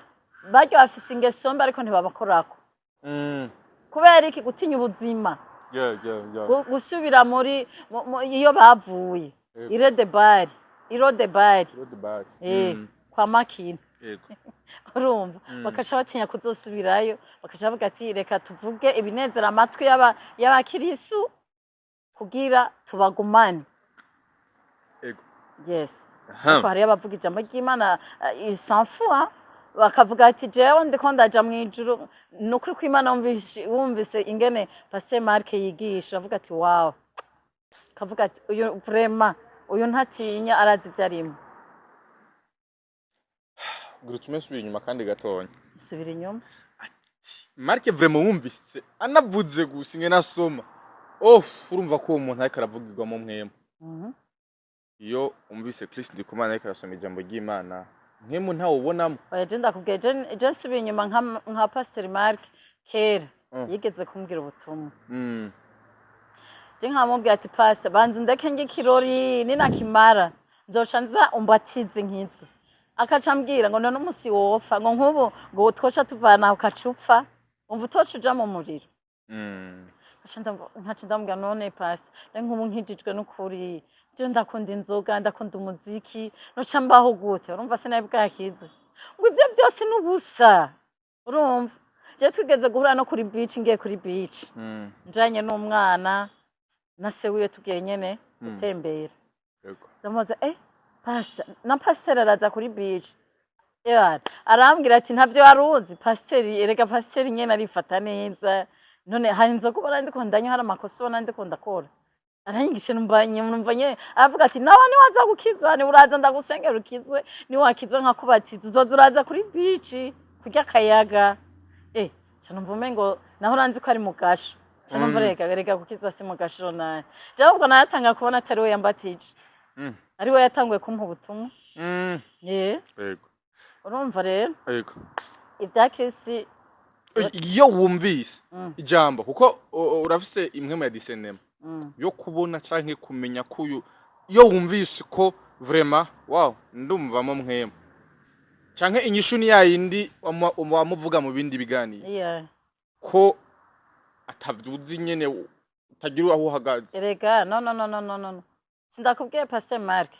baryo bafise ingeso mbi ariko ntibabakorako kubera iki gutinya ubuzima gusubira muri iyo bavuye irodebari kwa makina urumva bakaca batinya kuzosubirayo bakaca bavuga ati reka tuvuge ibinezera amatwi y'abakirisu kugira tubagumane yes ariko hariyo abavuga ijambo ry'Imana isanfua bakavuga ati jewe ndiko ndaja mwijuru nukuri ko Imana wumvise ingene Pasteur Mark yigisha avuga ati wow kavuga ati uyu vraiment uyu ntatinya arazi ivyarimo Gurutume subira inyuma kandi gatonya subira inyuma Mark vraiment wumvise anavuze gusa ingene asoma urumva ko umuntu ariko aravugirwa mu mwemo iyo umvise Kristo ndikumana ariko arasoma ijambo ry'Imana nkemu ntawe ubonamo oya ndakubwiye je subira inyuma nka Pasteur Mark kera yigeze kumbwira ubutumwa je nkamubwira ati Pastor banze ndeke nge kirori ninakimara nzoca nza umbatize nkizwe akacambwira ngo none umusi wopfa ngo nkubu ngo twoca tuvana ukacupfa umva utoca uja mu muriro nkaca ndambwira none Pastor nkubu nkijijwe n'ukuri je ndakunda inzoga ndakunda umuziki noca mbaho gute urumva sinaye bwakize ngo ivyo byose n'ubusa urumva je twigeze guhura no kuri beach ngiye kuri beach njanye n'umwana na se wiwe tugiye nyene gutembera ndamubaza Pastor na Pastor araza kuri beach arambwira ati ntavyo waruzi Pastor erega Pastor nyene arifata neza none hari inzoga ubona ndiko ndanywa hari amakosa ubona ndiko ndakora aranyigisha numvanye aravuga ati nawe ni waza gukiza ni uraza ndagusengera ukizwe ni wakiza nkakubatiza uzoza uraza kuri beach kurya akayaga cyane ngo naho ranzi ko ari mu gasho cyane reka kukiza si mu gasho naye je ubwo natanga kubona atari we yambatije ari we yatanguye kumpa ubutumwa yego urumva rero yego ibya Kristo iyo wumvise ijambo kuko urafise imwe ya discernement yo kubona canke kumenya kuyu iyo wumvise ko vraiment wow ndumvamo mwema canke inyishu ni yayindi wamuvuga mu bindi biganiro ko atavyuzi nyene utagira aho uhagaze erega no sindakubwiye Pasteur Mark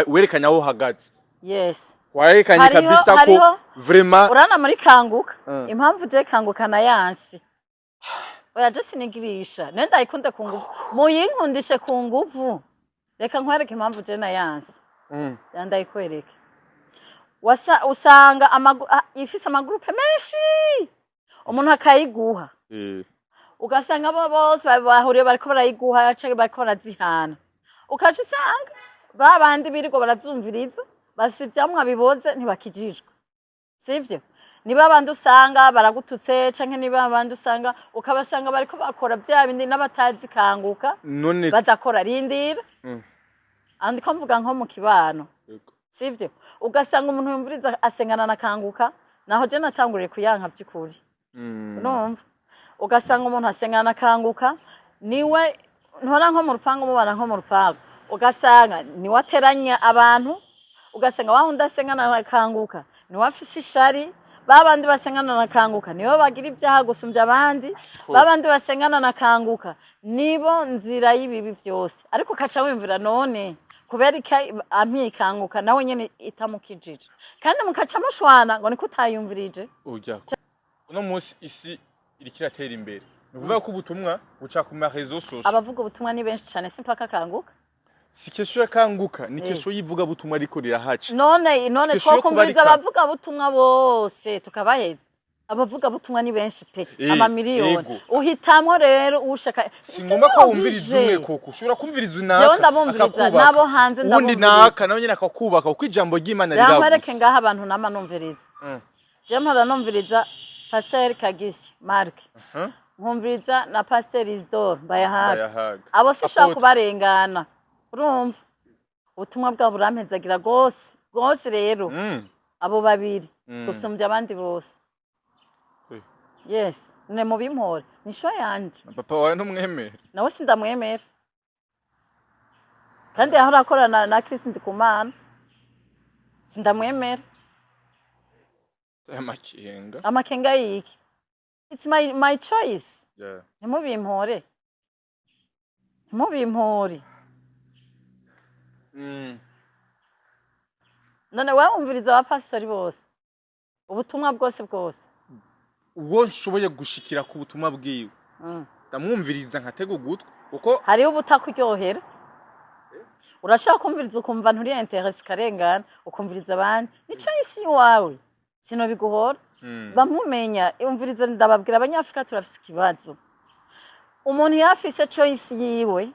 werekanya aho uhagaze yes warekanye kabisa ko vraiment urana muri kanguka impamvu je kanguka na yansi oya je sinigirisha nenda ndayikunda ku nguvu muyinkundishe ku nguvu reka nkwereke impamvu je na yansi ndayikwereke usanga ifise amagroupe menshi umuntu akayiguha ugasanga abo bose bahuriye bariko barayiguha canke bariko barazihana ukaje usanga babandi biriko barazumviriza basivyamwa biboze ntibakijijwe sivyo niba abandi usanga baragututse canke niba abandi usanga ukabasanga bariko bakora bya bindi n'abatazi kanguka badakora rindira andi ko mvuga nko mu kibano sivyo ugasanga umuntu yumviriza asengana na kanguka naho je natanguriye kuyanka by'ukuri numva ugasanga umuntu asengana na kanguka niwe ntora nko mu rupango mubana nko mu rupango ugasanga niwe ateranya abantu ugasanga wahunda asengana na kanguka niwe afise ishari babandi basengana na kanguka nibo bagira ibyaha gusumbya abandi babandi basengana na kanguka nibo nzira y'ibibi byose ariko kaca wimvira none kubera amyikanguka nawe nyene itamukijije kandi mukaca mushwana ngo niko utayumvirije uno munsi isi iri kiratera imbere nuvuga ko ubutumwa buca ku marezo sose abavuga ubutumwa ni benshi cyane simpaka kanguka si kesho yakanguka ni kesho yivuga butumwa ariko rirahaca none twakumviriza abavuga butumwa bose tukabaheza abavuga butumwa ni benshi pe amamiliyoni uhitamwo rero ushaka singomba ko wumviriza umwe koko ushobora kumviriza unaka akakubaka nabo hanze ndabumviriza undi naka nawe nyine akakubaka uko ijambo ry'Imana riravuze yamareke ngaha abantu nama numviriza je mpora numviriza Pasteur Kagisi Mark aha nkumviriza na Pasteur Isidore Mbayahaga bayahaga abo sishaka Apotre. kubarengana urumva ubutumwa bwabo burampezagira gose rero abo babiri gusumbya abandi bose yes ne mu bimpore ni sho yanje papa wawe ntumwemera nawe sindamwemera kandi aho rakorana na Chris Ndikumana sindamwemera amakenga yiki it's my choice ntimubimpore none wumviriza abapastori bose ubutumwa bwose uwo nshoboye gushikira ku butumwa bwiwe ndamwumviriza nkatega ugutwi kuko hariho ubutakuryohera urashaka kumviriza ukumva nturi interest karengana ukumviriza abandi nico isi wawe sino biguhora bamumenya umviriza ndababwira abanyafrika turafise ikibazo umuntu yafise choice yiwe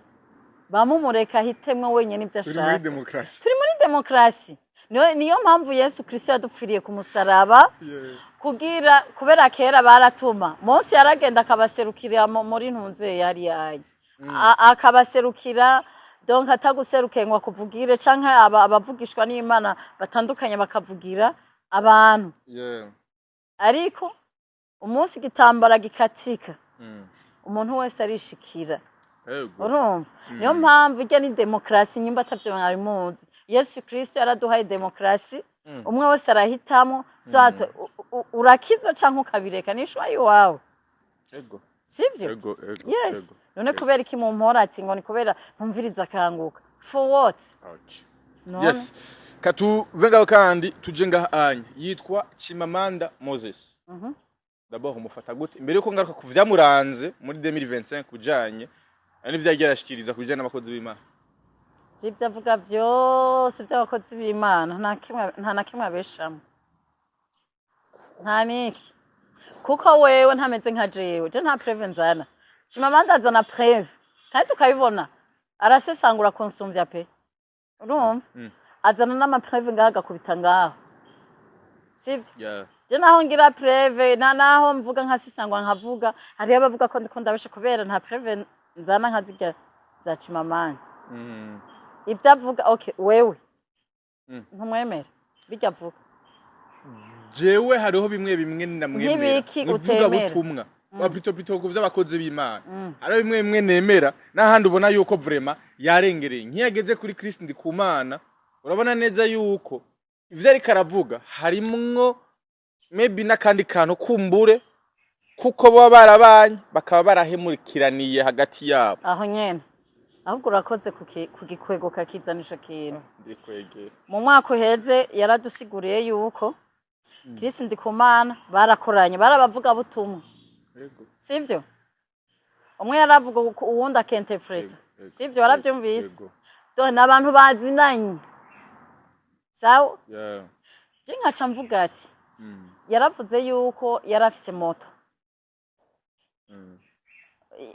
bamumureka hitemwe wenyene ivyo ashaka turi muri demokrasi niyo mpamvu Yesu Kristo yadupfiriye ku musaraba kugira kubera kera baratuma Mose yaragenda akabaserukira muri ntunze yari yayi akabaserukira donc ataguserukengwa kuvugire canke abavugishwa n'Imana batandukanye bakavugira abantu ariko umunsi gitambara gikatika umuntu wese arishikira urumva niyo mpamvu ijya ni demokrasi nyimba atavyo mwari muzi Yesu Kristo yaraduhaye demokrasi umwe wese arahitamo so urakiza canke ukabireka nishwa iwawe sivyo yes none kubera iki mu mpora ati ngo ni kubera ntumviriza kanguka for what yes katuvenga kandi tujenga anya yitwa Chimamanda Moses d'abord umufata gute imbere yuko ngaruka kuvyamuranze muri 2025 kujanye ani vyagerashikiriza kujana n'abakozi b'Imana Ibyo avuga byose by'abakozi b'Imana nta na kimwe abeshamo nta niki kuko wewe ntameze nka jewe je nta preve nzana Chimamanda azana preve kandi tukabibona arasesangura konsumvya pe urumva azana n'ama preve ngaga kubita ngaho sivyo je naho ngira preve naho mvuga nkasisangwa nkavuga hari abavuga ko ndiko ndabesha kubera nta preve nzana nkazirya za Chimamanda ibyo avuga okay wewe ntumwemera bijya avuga jewe hariho bimwe namwemera uvuga butumwa wa plutôt vy'abakozi b'Imana hariho bimwe nemera n'ahandi ubona yuko vraiment yarengereye nkiyageze kuri Kristo Ndikumana urabona neza yuko ivyo ari karavuga harimwo maybe nakandi kantu kumbure kuko baba barabanye bakaba barahemurikiraniye hagati yabo aho nyene ahubwo urakoze kugikwego kakizanisha kintu ndikwegera mu mwaka uheze yaradusiguriye yuko Kristo Ndikumana barakoranye barabavuga butumwa sivyo umwe yaravuga uwundi akinterpreta sivyo waravyumvise donc nabantu bazinanye sawa je nkaca mvuga ati yaravuze yuko yarafise moto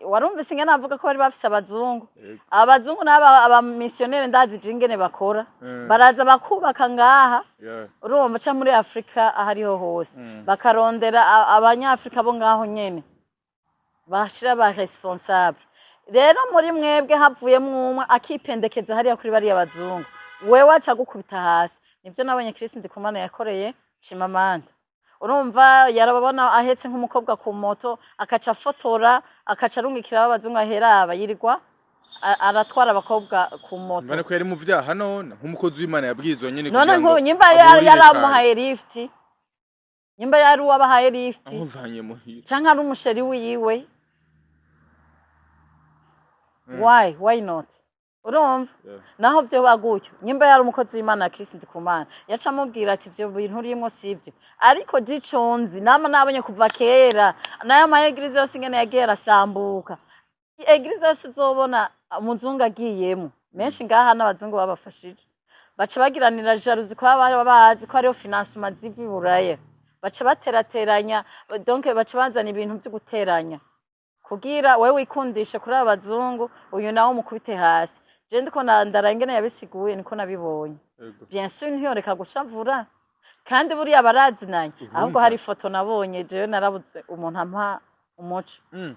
warumvise ingene avuga ko bari bafise abazungu n'aba missionnaire ndazi ingene bakora baraza bakubaka ngaha urumva ca muri Afrika ahariho hose bakarondera abanyafrika bo ngaho nyene bashira ba responsable rero muri mwebwe havuyemwo umwe akipendekeza hariya kuri bari abazungu wewe aca gukubita hasi nivyo nabonye Kristo Ndikumana yakoreye Chimamanda urumva yarababona ahetse nk'umukobwa ku moto akaca fotora akaca arungikira abazungu aheraba yirirwa aratwara abakobwa ku moto mbane ko yari mu vyaha none nk'umukozi w'Imana yabwizwa nyene none nko nyimba yaramuhaye lift nyimba yari uwabahaye lift amuvanye muhira canke ari umusheri wiwe why not urumva naho byo bagutyo nyimba yari umukozi w'Imana Kristo Ndikumana yaca amubwira ati byo bintu urimo sivyo ariko diconzi nama nabonye kuva kera nayo ma eglise yose ingene yagera sambuka eglise yose zobona umuzungu agiyemo menshi ngaha n'abazungu babafashije baca bagiranira jalousie kwa bazi ko ariyo financement zivi buraye baca baterateranya donc baca bazana ibintu byo guteranya kugira wewe wikundisha kuri abazungu uyu nawo mukubite hasi je ndiko ndarangene yabisiguye niko nabibonye bien sûr ntiyoreka gucavura kandi buriya barazinanye ahubwo hari ifoto nabonye jewe narabuze umuntu ampa umuco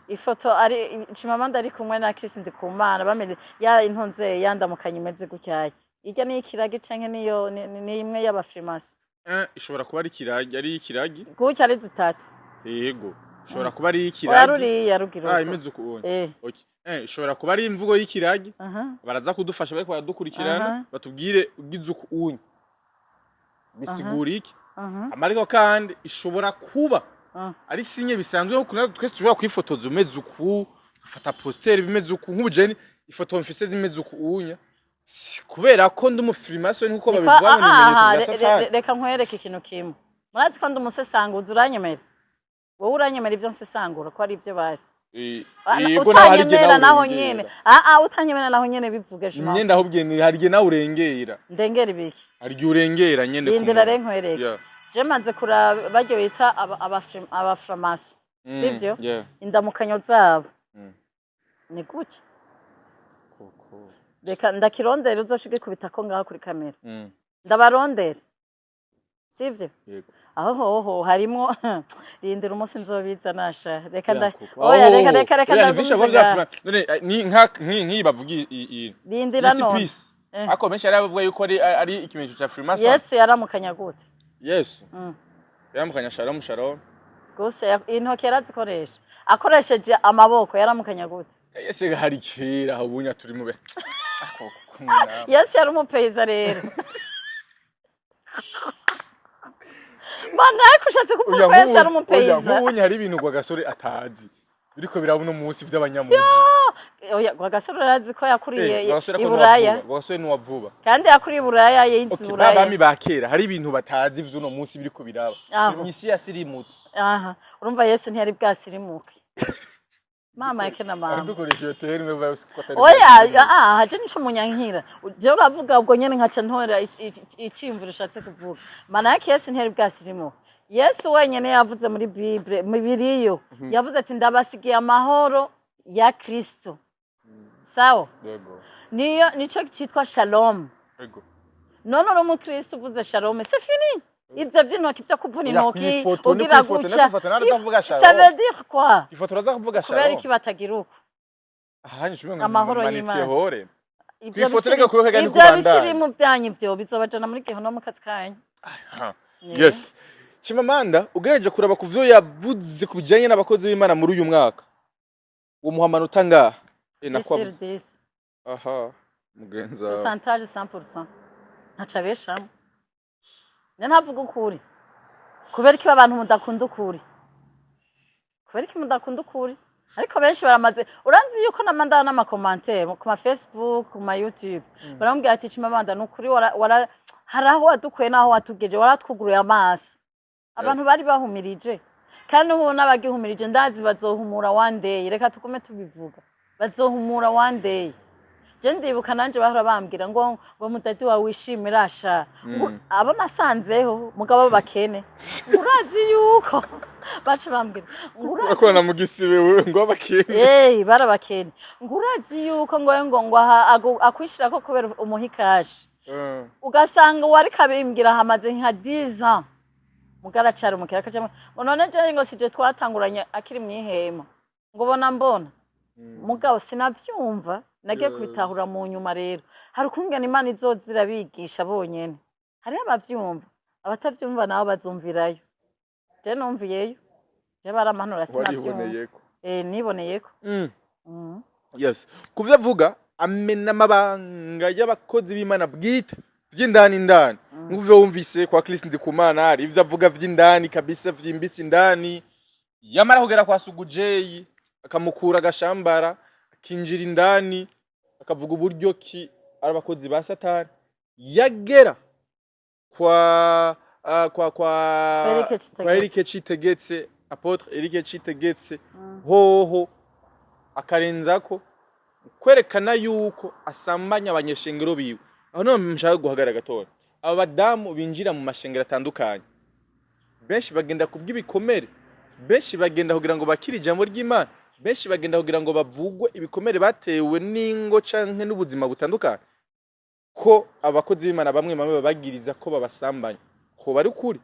ifoto ari Chimamanda ari kumwe na Chris Ndikumana bameze ya intonze yandamukanye imeze gutyaye irya ni ikiragi canke niyo ni imwe y'abafirmasi ishobora kuba ari ikiragi gutya ari zitatu yego ishobora kuba ari ikiragi yarugiro imeze ukubonye okay ishobora kuba ari imvugo y'ikiragi baraza kudufasha bariko baradukurikirana batubwire ugize ukunye bisigura iki amariko kandi ishobora kuba ari sinye bisanzwe ko twese tushobora kwifotoza umeze uku afata poster bimeze uku nk'ubujeni ifoto mfise zimeze ukunya kubera ko ndi umufirmation nkuko babivana mu bimenyetso bya satani reka nkwereke ikintu kimwe murazi ko ndi umusesanguzi uranyemera wowe uranyemera ibyo nsesangura ko ari ibyo basi yego naho ari gena naho nyene utanyemera naho nyene bivuge shima nyenda ahubwe hari gena urengera ndengera ibiki hari urengera nyene ku ndira renkwereke je manze kura baryo bita abaframasi sivyo indamukanyo zabo ni guki reka ndakirondera uzoshige kubitako ngaho kuri kamera ndabarondera sivyo aho harimo rindira umunsi nzobiza nasha reka oya reka none ni bavuga rindira no ako mesha yaravuga yuko ari ikimenyetso cha Freemason yes yaramukanya gute yes yaramukanya shalom gose intoki yarazikoresha akoresheje amaboko yaramukanya gute yes hari kera abunya turi mube yes yari umupeiza rero mana kushatse kuvuga yes yari umupeiza nk'ubunya hari ibintu kwa gasore atazi biriko birabona umunsi by'abanyamuji oya kwa gasore arazi ko yakuriye iburaya gasore ni wavuba kandi yakuriye iburaya yinzi iburaya babami bakera hari ibintu batazi by'uno munsi biriko biraba imisi yasirimutse urumva Yesu ntiyari bwasirimuke mama yake na mama dukoresha iyo terme bayo ko atari oya haje nico munyankira je uravuga ubwo nyene nkaca ntora icimvura ushatse kuvuga mana yake Yesu ntiyari bwasirimuke Yesu wenyene yavuze muri Bible mu biriyo yavuze ati ndabasigiye amahoro ya Kristo sawa yego nico cyitwa shalom yego none uri mu Kristo uvuze shalom c'est fini ibyo by'intoki byo kuvuna intoki ugira gutya ça veut dire quoi ifoto raza kuvuga shalom kubera iki batagira uko amahoro y'Imana ibyo ifoto reka kubeka gani ku Rwanda ibyo biri mu byanyu byo bizobajana muri gihe no mu kazi kanyu yes Chimamanda ugereje kuraba kuvyo yavuze kubijanye n'abakozi b'Imana muri uyu mwaka uwo muhamano utanga nakwabuze mugenza pourcentage 100% ntacabeshamo ntavuga ukuri kubera ko abantu mudakunda ukuri ariko benshi baramaze uranzi yuko namanda n'ama commentaire ku ma Facebook ku ma YouTube barambwira ati Chimamanda n'ukuri haraho wadukuye naho watugeje waratwuguruye amaso abantu bari bahumirije kandi ubu n'abagihumirije ndazi bazohumura one day reka tukume tubivuga bazohumura one day je ndibuka nanje bahora bambwira ngo mutati wawe wishimira asha abo nasanzeho mugabo bakene urazi yuko bace bambwira ngurazi mu gisibe wewe ngo bakene barabakene ngurazi yuko ngo akwishira ko kubera umuhikashi ugasanga wari kabimbwira hamaze nka 10 ans mugaracara mukira kaje none je ngo sije twatanguranye akiri mwihema ngo mbona mugabo sinavyumva nagiye kubitahura mu nyuma rero hari ukungana Imana izozira bigisha bonyene hari abavyumva abatavyumva nabo bazumvirayo je numviyeyo je baramanura sinavyumva niboneyeko yes kuvyo avuga amena amabanga y'abakozi b'Imana bwite vy'indani nk'uvyo wumvise kwa Chris Ndikumana ari ivyo avuga vy'indani kabisa vyimbise indani yamara kugera kwa Sugujeyi akamukura agashambara akinjira indani akavuga uburyo ki arabakozi ba Satani yagera kwa Eric Citegetse apotre Eric Citegetse hoho akarenzako kwerekana yuko asambanya abanyeshengero biwe aho no mshaka guhagara gatora aba badamu binjira mu mashengero atandukanye benshi bagenda kubw'ibikomere benshi bagenda kugira ngo bakiri ijambo ry'Imana benshi bagenda kugira ngo bavugwe ibikomere batewe n'ingo canke n'ubuzima butandukanye ko abakozi b'Imana bamwe babagiriza ko babasambanya ko bari kuri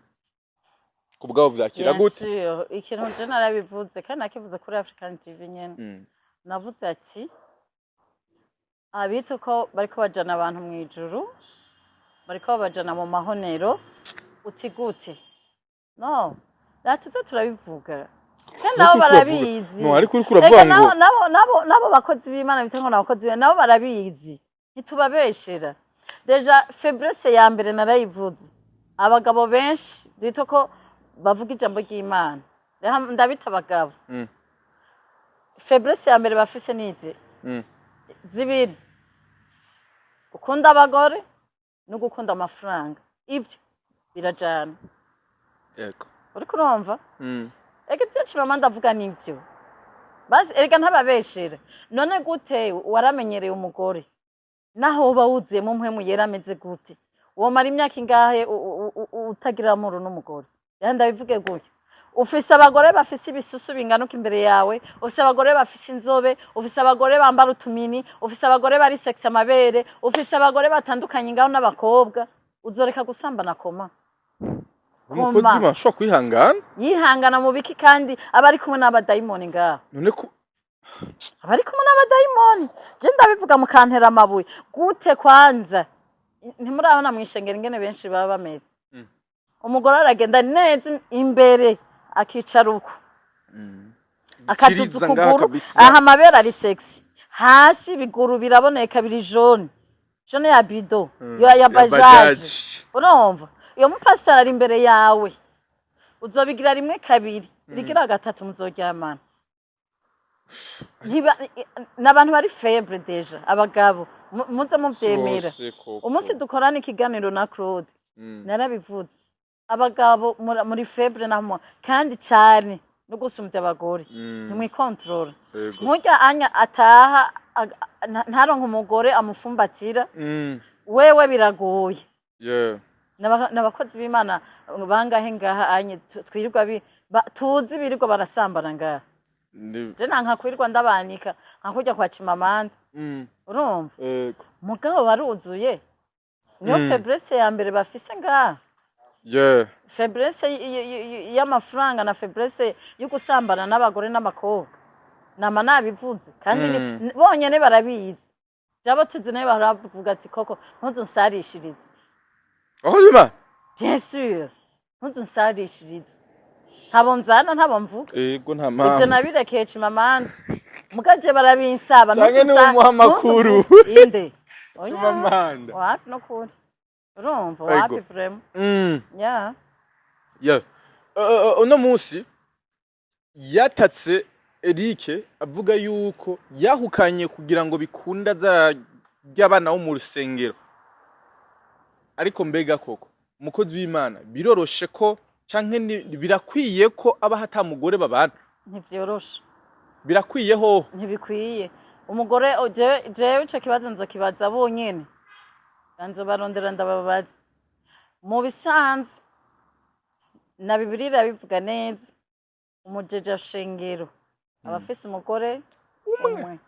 kubwaho vyakira gute ikintu je narabivuze kandi nakivuze kuri African TV nyene navuze ati abito ko bariko bajana abantu mu ijuru bariko bajana mu mahonero uti gute no natuze turabivuga kandi nabo barabizi no ariko uriko uravuga ngo nabo bakozi b'Imana bitango nabakozi nabo barabizi ntitubabeshera deja faiblesse ya mbere narayivuze abagabo benshi dito ko bavuga ijambo ry'Imana ndabita abagabo faiblesse ya mbere bafise nize zibiri gukunda abagore no gukunda amafaranga ibyo birajana yego uriko urumva ege byinshi mama ndavuga nibyo basi erega ntababeshera none gute waramenyereye umugore naho uba wuzuyemo mpwemu yera ameze gute womara imyaka ingahe utagira amuru n'umugore ndabivuge gutyo ufise abagore bafise ibisusu binganuka imbere yawe ufise abagore bafise inzobe ufise abagore bambara utumini ufise abagore bari sex amabere ufise abagore batandukanye ngaho n'abakobwa uzoreka gusambana koma umukozi masho kwihangana yihangana mu biki kandi abari kumwe n'abadayimoni ngaho none ko abari kumwe n'abadayimoni je ndabivuga mu kantera amabuye gute kwanza ntimurabona mwishengera ingene benshi baba bameze umugore aragenda neza imbere akicara uko akaduza ukuguru aha amabere ari sexy hasi biguru biraboneka biri jaune ya bido ya bajaje urumva iyo mupasara ari imbere yawe uzobigira rimwe kabiri rigira gatatu muzoryamana n'abantu bari faible deja abagabo muze muvyemera umunsi dukorana ikiganiro na Claude narabivuze abagabo muri faible namwe kandi cyane no gusumvya abagore nimwe control mujya anya ataha ntaronka umugore amufumbatira wewe biragoye n'abakozi b'Imana bangahe ngaha anye twirirwa tuzi birirwa barasambana ngaha je nanka kwirirwa ndabanika nkakujya kwa Chimamanda urumva mugabo baruzuye niyo faiblesse ya mbere bafise ngaha faiblesse y'amafaranga na faiblesse yo gusambana n'abagore n'abakobwa nama nabivuze kandi bonyene barabizi jabo tuzi nayo baravuga ati koko ntuzonsarishirize Oyuma bien sûr ntuzonsarishirize ntabonzana ntabamvuga yego nta mpamvu ivyo nabirekeye Chimamanda mugaje barabinsaba cyane ni umuhamakuru inde Chimamanda wapi no kuri urumva wapi vraiment uno munsi yatatse Eric avuga yuko yahukanye kugira ngo bikunda ry'abana bo mu rusengero ariko mbega koko umukozi w'Imana biroroshe ko canke birakwiye ko aba hata mugore babana ntivyoroshe birakwiyeho ntibikwiye umugore jewe ico kibazo nzokibaza bonyene ganzo barondera ndababaza mu bisanzwe na Bibiliya bivuga neza umujeje shengero abafise umugore umwe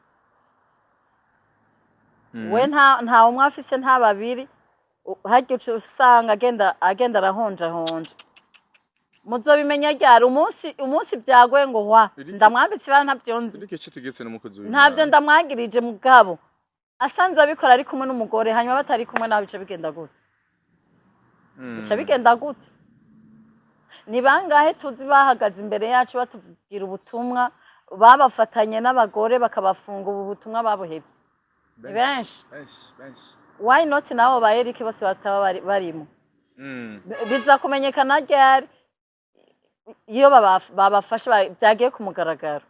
we nta umwe afise nta babiri hajya usanga agenda arahonja muzobimenya ryari umunsi byagwe ngo hwa ndamwambitse bara ntavyonzi ntabyo ndamwagirije mugabo asanze abikora ari kumwe n'umugore hanyuma batari kumwe nawe bica bigenda gute bica bigenda gute ni bangahe tuzi bahagaze imbere yacu batuvugira ubutumwa babafatanye n'abagore bakabafunga ubu butumwa babuhebye ni benshi why not nabo ba Eric bose bataba barimo biza kumenyekana ryari iyo babafashe byagiye kumugaragaro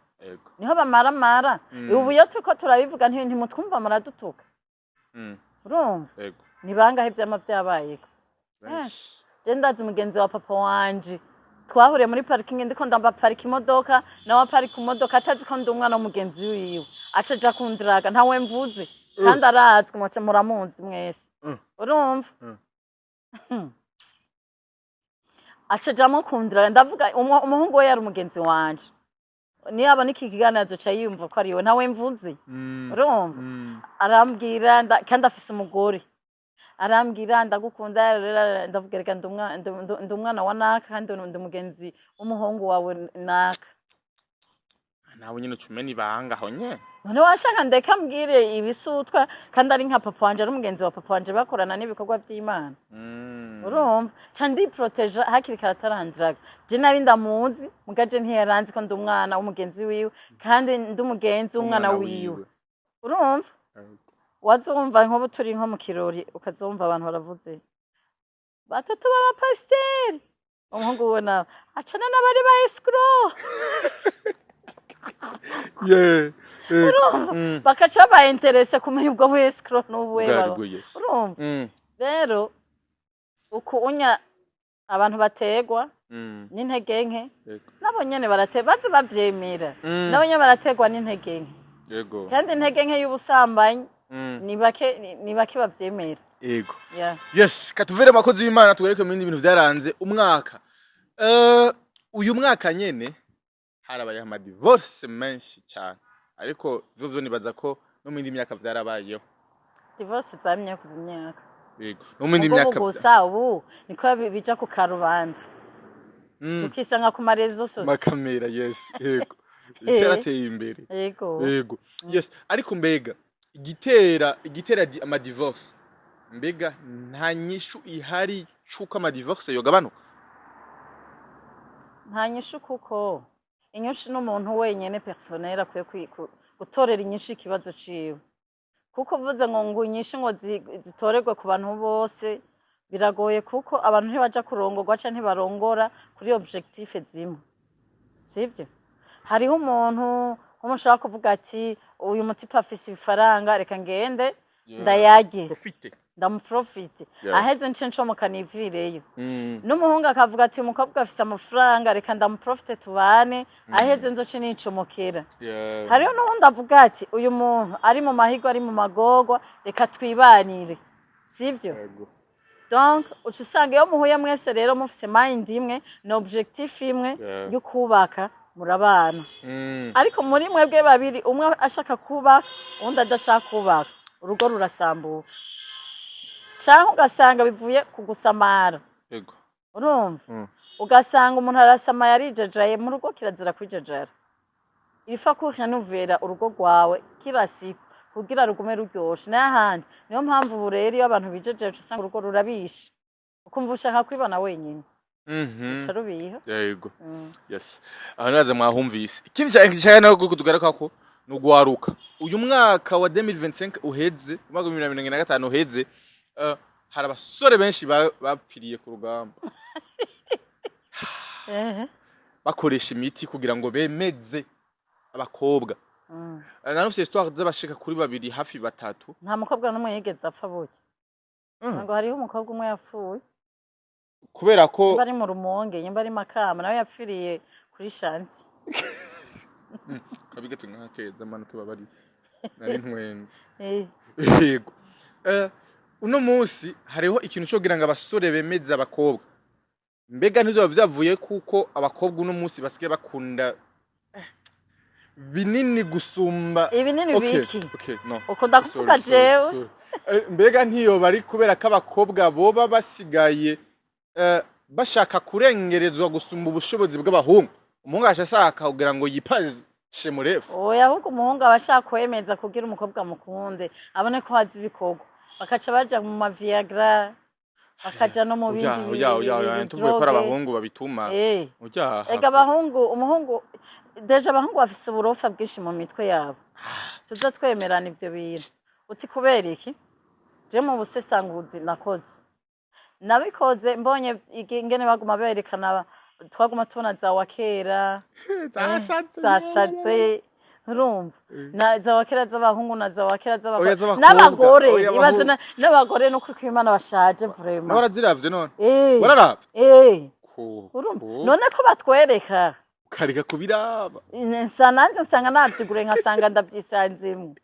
niho bamaramara ubu iyo turiko turabivuga ntimutwumva muradutuka urumva ni bangahe byama byabayeko je ndazi mugenzi wa papa wanje twahuriye muri parking ndiko ndamba parika imodoka nawe parika imodoka atazi ko ndi umwana w'umugenzi wiwe acaja kundiraga ntawe mvuze kandi arazwi mwaca muramuzi mwese urumva acaja mukundiraga ndavuga umuhungu we yari umugenzi wanje niyo aba niki kiganiro ca yumva ko ariwe ntawe mvuze urumva arambwira kandi afise umugore arambwira ndagukunda ndavuga reka ndi umwana wa naka kandi ndi umugenzi w'umuhungu wawe naka nawe nyine ucumene ibanga aho nyene none washaka ndeka mbwire ibisutwa kandi ari nka papa wanje ari umugenzi wa papa wanje bakorana n'ibikorwa by'Imana urumva ca ndiproteja hakiri kare atarandiraga je nari ndamuzi mugaje ntiyaranzi ko ndi umwana w'umugenzi wiwe kandi ndi umugenzi w'umwana wiwe urumva wazumva nk'ubu turi nko mu kirori ukazumva abantu baravuze batatu baba pasiteri umuhungu we nawe acana n'abari ba escrow bakaca ba interese kumenya ubwo bu escrow n'ubuwe urumva rero uko unya abantu bategwa n'intege nke nabo nyene baze bavyemera nabo nyene barategwa n'intege nke yego kandi intege nke y'ubusambanyi ni bake bavyemera yego yes katuvere makozi w'Imana tugereke mu bindi bintu byaranze umwaka uyu mwaka nyene harabaye ama divorce menshi cyane ariko vyo nibaza ko no mu indi myaka byarabayeho divorce zamye ku myaka yego no mu indi myaka gusa ubu niko bija ku karubanda tukisanga ku marezo sose makamera yes yego yarateye imbere yego yes ariko mbega igitera ama divorce mbega nta nyishu ihari cuko ama divorce yogabanuka nta nyishu kuko inyishu n'umuntu wenyene personnel akwiye gutorera inyishu ikibazo ciwe kuko uvuze ngo inyishu ngo zitorerwe ku bantu bose biragoye kuko abantu ntibaja kurongorwa canke ntibarongora kuri objectif zimwe sivyo hariho umuntu umushaka kuvuga ati uyu mutipa afise ifaranga reka ngende ndayage ndamuprofite aheze nce ncomokana ivireyo n'umuhungu akavuga ati umukobwa afise amafaranga reka ndamuprofite tubane aheze nzoce nicomokera hariho n'uwundi avuga ati uyu muntu ari mu mahigo ari mu magorwa reka twibanire sivyo donc uca usanga iyo muhuye mwese rero mufise mind imwe na objectif imwe yo kubaka murabana ariko muri mwebwe babiri umwe ashaka kubaka undi adashaka kubaka urugo rurasambuka cyangwa ugasanga bivuye kugusamara yego urumva ugasanga umuntu arasamaya arijejaye mu rugo kirazira kwijejara irifa ko renuvera urugo rwawe kirasi kugira rugume ruryoshe n'ahandi niyo mpamvu ubu rero iyo abantu bijejeje usanga urugo rurabishe ukumva ushaka kwibana wenyine tarubiha yego yes ahanaza mwahumvise ikindi cyane no kutugaruka ko nugwaruka uyu mwaka wa 2025 uheze umwaka wa 2025 uheze hari abasore benshi bapfiriye ku rugamba bakoresha imiti kugira ngo bemeze abakobwa nanufise histoire z'abashika kuri babiri hafi batatu nta mukobwa n'umwe yigeze apfa buke ngo hariho umukobwa umwe yapfuye kubera ko bari mu rumonge nyimba ari Makamba nawe yapfiriye kuri shanti kabigate nkakeza mana tubabari nari ntwenze yego uno munsi hariho ikintu cyo kugira ngo abasore bemeze abakobwa mbega ntizo byavuye kuko abakobwa uno munsi basigaye bakunda binini gusumba ibinini biki no ukunda kuvuga jewe mbega ntiyo bari kubera ko abakobwa boba basigaye bashaka kurengerezwa gusumba ubushobozi bw'abahungu umuhungu ashaka kugira ngo yipaze shemurefu oya ahubwo umuhungu abashaka kwemeza kugira umukobwa mukunde abone ko hazi ibikorwa bakaca baja mu maviagra bakaja no mu bindi tuvuye ko abahungu babituma ega abahungu umuhungu deje abahungu bafise uburofa bwinshi mu mitwe yabo tuza twemerana ivyo bintu uti kubera iki je mu busesanguzi nakoze nabikoze mbonye ingene baguma berekana twaguma tubona za wakera zasatse urumva na za wakera z'abahungu na za wakera z'abakobwa n'abagore ibaze n'abagore no kuri Imana bashaje vraiment baraziravye none wararavye urumva none ko batwereka karika kubiraba nsananje nsanga navyigure nkasanga ndavyisanzemwe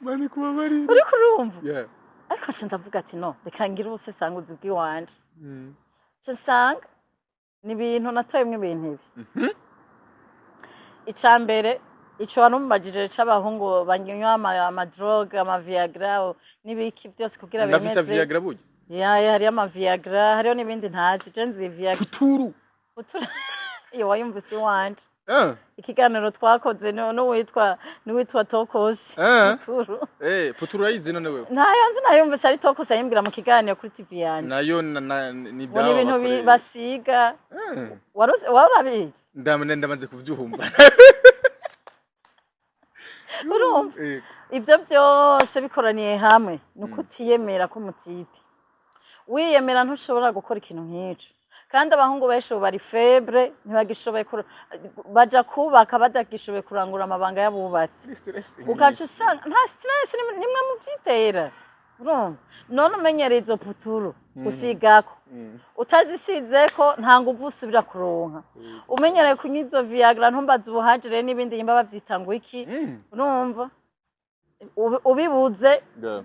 mane kuba bari uri kurumva ariko nca ndavuga ati no reka ngira ubusesanguzi bw'iwanje nca nsanga ni ibintu natoyemwo ibintu ibi icambere ico warumubajije c'abahungu banywa amadroge amaviagra n'ibiki byose kugira bemeze ndafite viagra burya hariyo amaviagra hariyo n'ibindi ntazi je nzi viagra puturu iyo wayumvise wanje ikiganiro twakoze n'uwitwa Tokosi Puturu Puturu yayizi none wewe ntayanzi nayumvise ari Tokosi ayimbwira mu kiganiro kuri TV yanjye nayo ni dawa ibintu basiga warabizi ndamaze kuvyumva urumva ibyo byose bikoraniye hamwe nuko utiyemera ko mutipe wiyemera ntushobora gukora ikintu nk'ico kandi abahungu benshi bari febre ntibagishoboye baja kubaka badagishoboye kurangura amabanga y'abubatsi ukaca usanga nta stress nimwe muvyitera urumva none umenyereye izo puturu usigako utazisizeko nta nguvu usubira kuronka umenyereye kunywa izo viagra ntumbaze ubuhajire n'ibindi yimba bavyitanga iki urumva ubibuze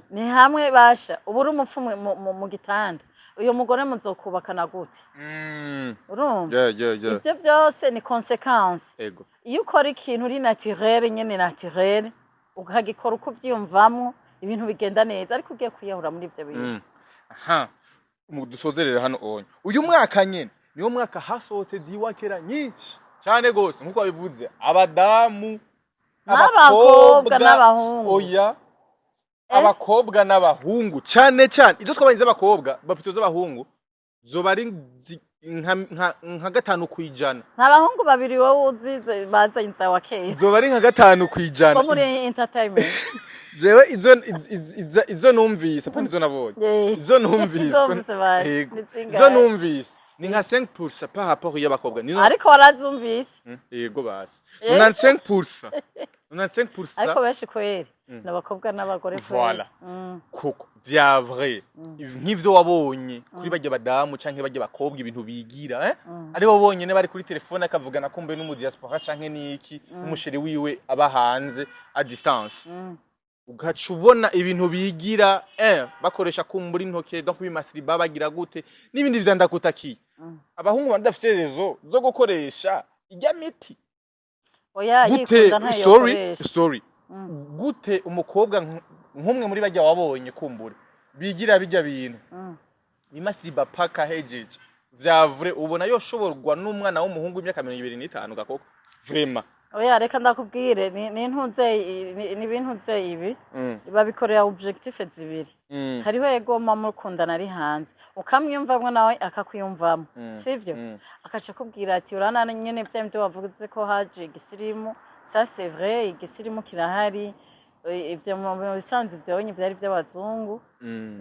ni hamwe basha uburi umupfu mu gitanda uyo mugore muzokubakana gute urumva ibyo byose ni consequence iyo ukora ikintu uri naturel nyene naturel ukagikora uko uvyumvamwo ibintu bigenda neza ariko ugiye kwiyahura muri ivyo bintu dusozerere hano onye uyu mwaka nyene niwo mwaka hasohotse ziwakera nyinshi cyane gose nkuko babivuze abadamu abakobwa n'abahungu oya abakobwa n'abahungu cyane izo twabanyize abakobwa bapito z'abahungu zoba ari nka 5% n'abahungu babiri wowe uzize baza inza wakeye zoba ari nka 5% ko muri entertainment jewe izo numvise kandi izo nabonye izo numvise ni nka 5% par rapport y'abakobwa ariko warazumvise yego basi 95% ariko benshi kweri n'abakobwa n'abagore voilà koko vya vrai nk'ivyo wabonye kuri bajye badamu canke bajye bakobwa ibintu bigira ari bo bonyene bari kuri telefone akavugana kumbe n'umu diaspora canke niki umusheri wiwe aba hanze a distance ugaca ubona ibintu bigira bakoresha kumbura intoke donc bimasiri babagira gute n'ibindi vyandakutakiye abahungu badafite rezo zo gukoresha ijya miti oya yikunda ntayo sorry gute umukobwa nk'umwe muri bajya wabonye kumbura bigira bijya bintu bimasiri bapaka hejeje vyavure ubona yoshoborwa n'umwana w'umuhungu w'imyaka 25 gakoko vraiment oya reka ndakubwire ni ibintu ibi babikorera objectif zibiri hariho ego mukundana ari hanze ukamwiyumvamwe nawe akakwiyumvamo sivyo akaca kubwira ati urana nyene byo bavuze ko haje igisirimu ça c'est vrai igisirimu kirahari ibyo mu bisanzwe byonye byari by'abazungu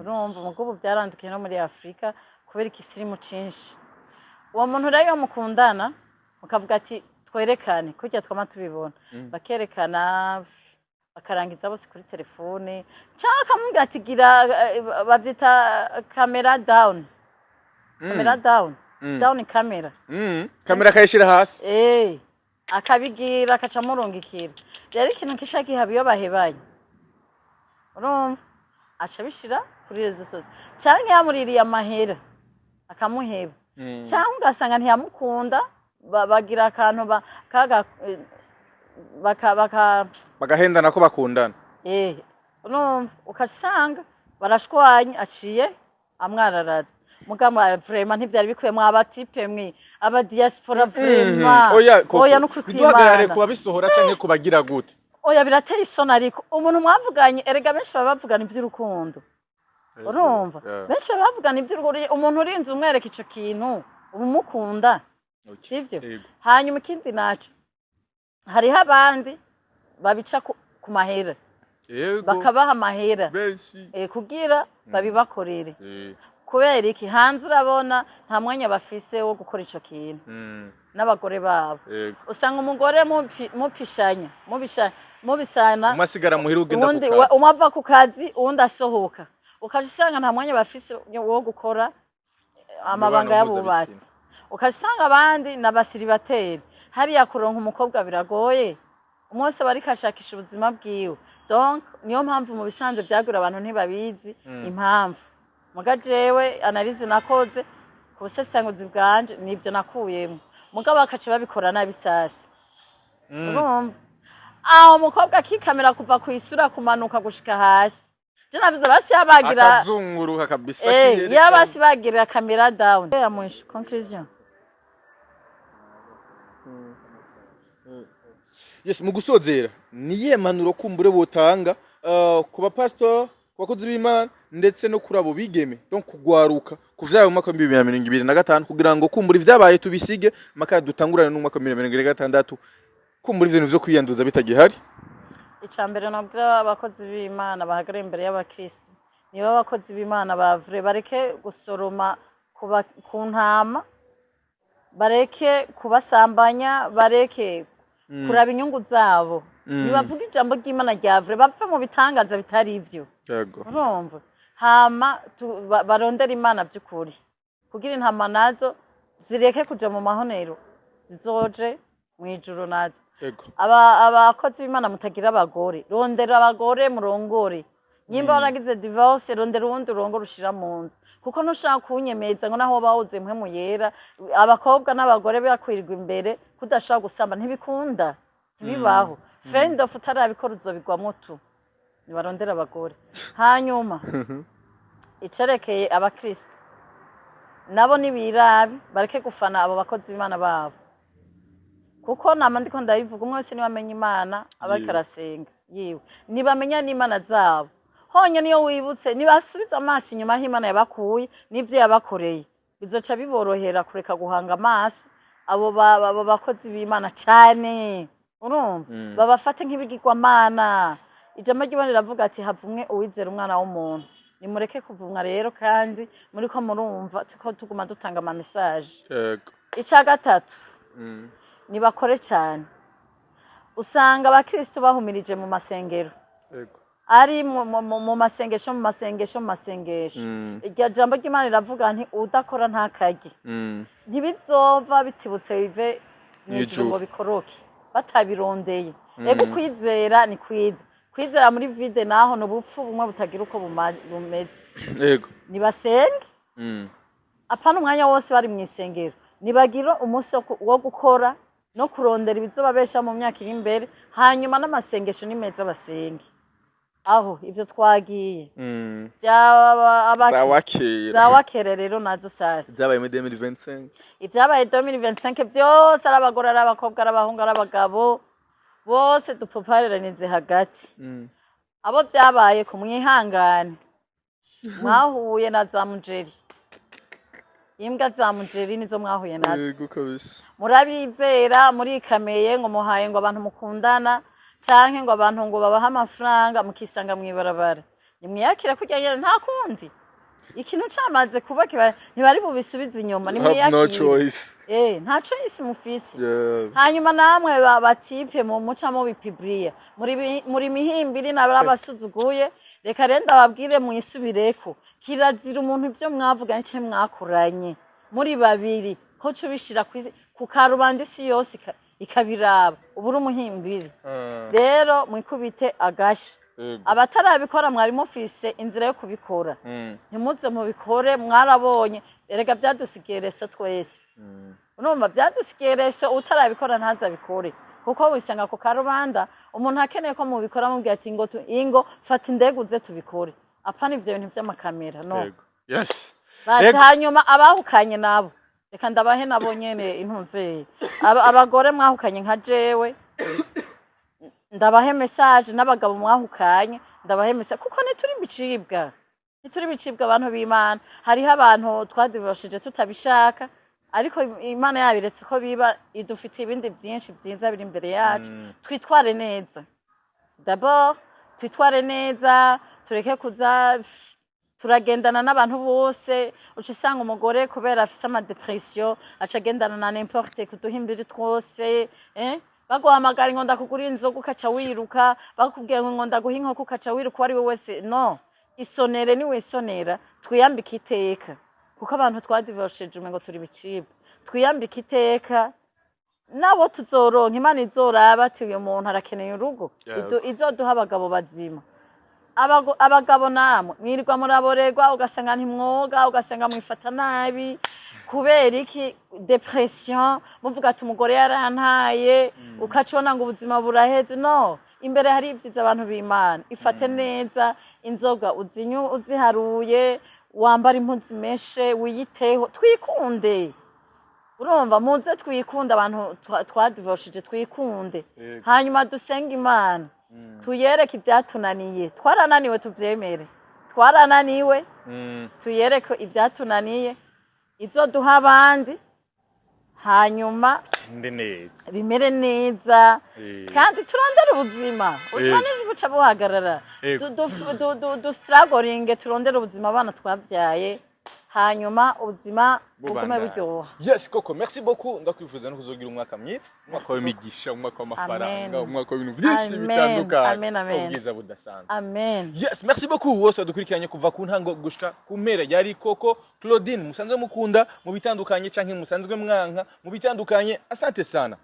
urumva mugubu byarandukiye no muri Afrika kubera igisirimu cinshi uwo muntu rero mukundana mukavuga ati twerekane kujya twama tubibona bakerekana bakarangiza bose kuri telefone cyangwa kamubwira ati gira bavyita camera down kamera kayishira hasi akabigira akaca murungikira rero ikintu kisha gihabi yo bahebanye urumva aca bishira kuri rezo sose cyangwa yamuririye amahera akamuheba cyangwa ugasanga ntiyamukunda bagira akantu bagahendana ko bakundana urumva ukasanga barashwanye aciye amwararaza mugamba vraiment ntibyari bikwiye mwabatipe mwe aba diaspora vraiment oya nukuduhagarare kuba bisohora canke kubagira gute oya birateye isoni ariko umuntu mwavuganye erega benshi bavugana iby'urukundo urumva benshi bavugana iby'urukundo umuntu urinze umwereka ico kintu umukunda sivyo hanyuma ikindi naco hariho abandi babica ku mahera bakabaha amahera kugira babibakorere kubera iki hanze urabona nta mwanya bafise wo gukora ico kintu n'abagore babo usanga umugore mubisana umasigara muhira ugenda ku kazi umava ku kazi uwundi asohoka ukasanga nta mwanya bafise wo gukora amabanga y'abubatsi ukasanga abandi n'abasiribateri hariya kuronka umukobwa biragoye umwese bari kashakisha ubuzima bwiwe donc niyo mpamvu mu bisanzwe byagura abantu ntibabizi impamvu muga jewe analize nakoze ku busesanguzi bwanje nibyo nakuyemo muga bakaca babikora nabi sasa urumva aho umukobwa akikamera kuva ku isura kumanuka gushika hasi je navuze basi yabagira akazunguruka kabisa kirere ya basi bagira kamera down ya mwisho conclusion. Yes, mu gusozera niye manuro kumbure botanga ku bapastor bakozi b'Imana ndetse no kuri abo bigeme donc kugwaruka kuvyaye mu mwaka wa 2025 kugira ngo kumbura ivyabaye tubisige maka dutangurane no mwaka wa 2026 kumbura ivyo nivyo kwiyanduza bitagihari. Icambere nabwira abakozi b'Imana bahagara imbere y'abakristo niba abakozi b'Imana bavure bareke gusoroma ku ntama, bareke kubasambanya, bareke kuraba inyungu zabo. Nibavuga ijambo ry'Imana ryavure bapfe mu bitangaza bitari ivyo. Yego. Urumva? Hama barondera Imana by'ukuri. Kugira intama nazo zireke kuja mu mahonero. Zizoje mu ijuru nazo. Yego. Abakozi b'Imana mutagira abagore. Rondera abagore murongore. Nyimba waragize divorce rondera uwundi urongore ushira mu nzu. Kuko nushaka kunyemeza ngo naho bawuze mpwe mu yera abakobwa n'abagore bakwirirwa imbere kudashaka gusamba ntibikunda. Ntibibaho. Friend of utarabikora uzobigwa mutu. Nibarondera abagore. Hanyuma icerekeye abakristo nabo nibirabi bareke gufana abo bakozi b'Imana babo. Kuko nama ndiko ndabivuga umwe wese niwamenya Imana abariko arasenga yiwe. Nibamenya n'Imana zabo. Honye niyo wibutse nibasubiza amaso inyuma y'Imana yabakuye n'ivyo yabakoreye. Bizoca biborohera kureka guhanga amaso abo bakozi b'Imana cyane. Urumva? Babafate nk'ibigirwa Mana. Ijambo ry'Imana riravuga ati havumwe uwizera umwana w'umuntu. Nimureke kuvumwa rero kandi muriko murumva tuko tuguma dutanga ama message. Yego. Ica gatatu. Nibakore cyane. Usanga abakristo bahumirije mu masengero. Yego. Ari mu masengesho iryo jambo ry'Imana riravuga nti udakora ntakajye. Ntibizova bitibutse bive n'ijuru bikoroke batabirondeye. Ego kwizera ni kwiza. Kwizera muri vide naho no bupfu bumwe butagira uko bumeze. Yego. Nibasenge. Apana umwanya wose bari mu isengero. Nibagira umunsi wo gukora no kurondera ibizobabesha mu myaka iri imbere hanyuma n'amasengesho ni meza basenge. Aho ivyo twagiye. Zawakera rero nazo sasa. Zabaye muri 2025. Ivyabaye 2025 byose arabagora arabakobwa arabahunga arabagabo bose dupopareranize hagati. Abo byabaye ku mwihangane. Mwahuye na za mujeri. Imbwa za mujeri nizo mwahuye nazo. Yego kabisa. Murabizera muri kameye ngo muhaye ngo abantu mukundana. Canke ngo abantu ngo babaha amafaranga mukisanga mwibarabara. Nimwiyakira kujya nta kundi. Ikintu cyamaze kuba ntibari bubisubiza inyuma nimwiyakira. No choice. Nta choice mufisi. Hanyuma namwe batipe mu muca mu bipibriya. Muri mihimbiri nabasuzuguye reka renda babwire mwisubireko. Kirazira umuntu ibyo mwavuga nce mwakuranye. Muri babiri ko cubishira ku karubanda isi yose ikabiraba uburi umuhimbiri. Rero mwikubite agasha. Abatarabikora mwari mufise inzira yo kubikora. Ntimuze mu bikore mwarabonye erega byadusigereso twese. Urumva byadusigereso utarabikora ntaza bikore. Kuko wisanga ku karubanda umuntu akeneye ko mu bikora mubwiye ati ngo ingo fata indeguze tubikore. Apana ivyo bintu by'amakamera no. Yes. Hanyuma abahukanye nabo reka ndabahe nabo nyene intunze abagore mwahukanye nka jewe ndabahe message n'abagabo mwahukanye ndabahe message kuko nituri bicibwa abantu b'Imana hariho abantu twadivoshije tutabishaka ariko Imana yabiretse ko biba idufite ibindi byinshi byiza biri imbere yacu twitware neza d'abord twitware neza tureke kuza turagendana n'abantu bose ucisanga umugore kubera afise ama depression acagendana na n'importe kuduhimbiri twose baguhamagara ngo ndakugura inzoga ukaca wiruka bakubwiye ngo ndaguha inkoko ukaca wiruka ari we wese no isonere ni wisonera twiyambika iteka kuko abantu twadivoshije ngo turi bicibwa twiyambika iteka nabo tuzoronka Imana izoraba ati uyu muntu arakeneye urugo izoduha abagabo bazima abagabo namwe mwirirwa muraborerwa ugasanga ntimwoga ugasanga mwifata nabi kubera iki depression muvuga ati umugore yarantaye ukacona ngo ubuzima buraheze no imbere hari ibyiza abantu b'Imana ifate neza inzoga uziharuye wambara impuzu meshe wiyiteho twikunde urumva muze twikunda abantu twadivoshije twikunde hanyuma dusenga Imana tuyereke ibyatunaniye twarananiwe tuvyemere twarananiwe tuyereke ibyatunaniye izo duha abandi hanyuma bimere neza kandi turondere ubuzima ubuzima buca buhagarara dustragoringe turondere ubuzima abana twabyaye hanyuma ubuzima bugume buryoha. Yes koko merci beaucoup ndakwifuza no kuzogira umwaka mwiza umwaka w'imigisha umwaka w'amafaranga umwaka w'ibintu byinshi bitandukanye ubwiza budasanzwe. Amen. Yes merci beaucoup wose dukurikiranye kuva ku ntango gushika ku mpera yari Koko Claudine musanzwe mukunda mu bitandukanye canke musanzwe mwanka mu bitandukanye asante sana.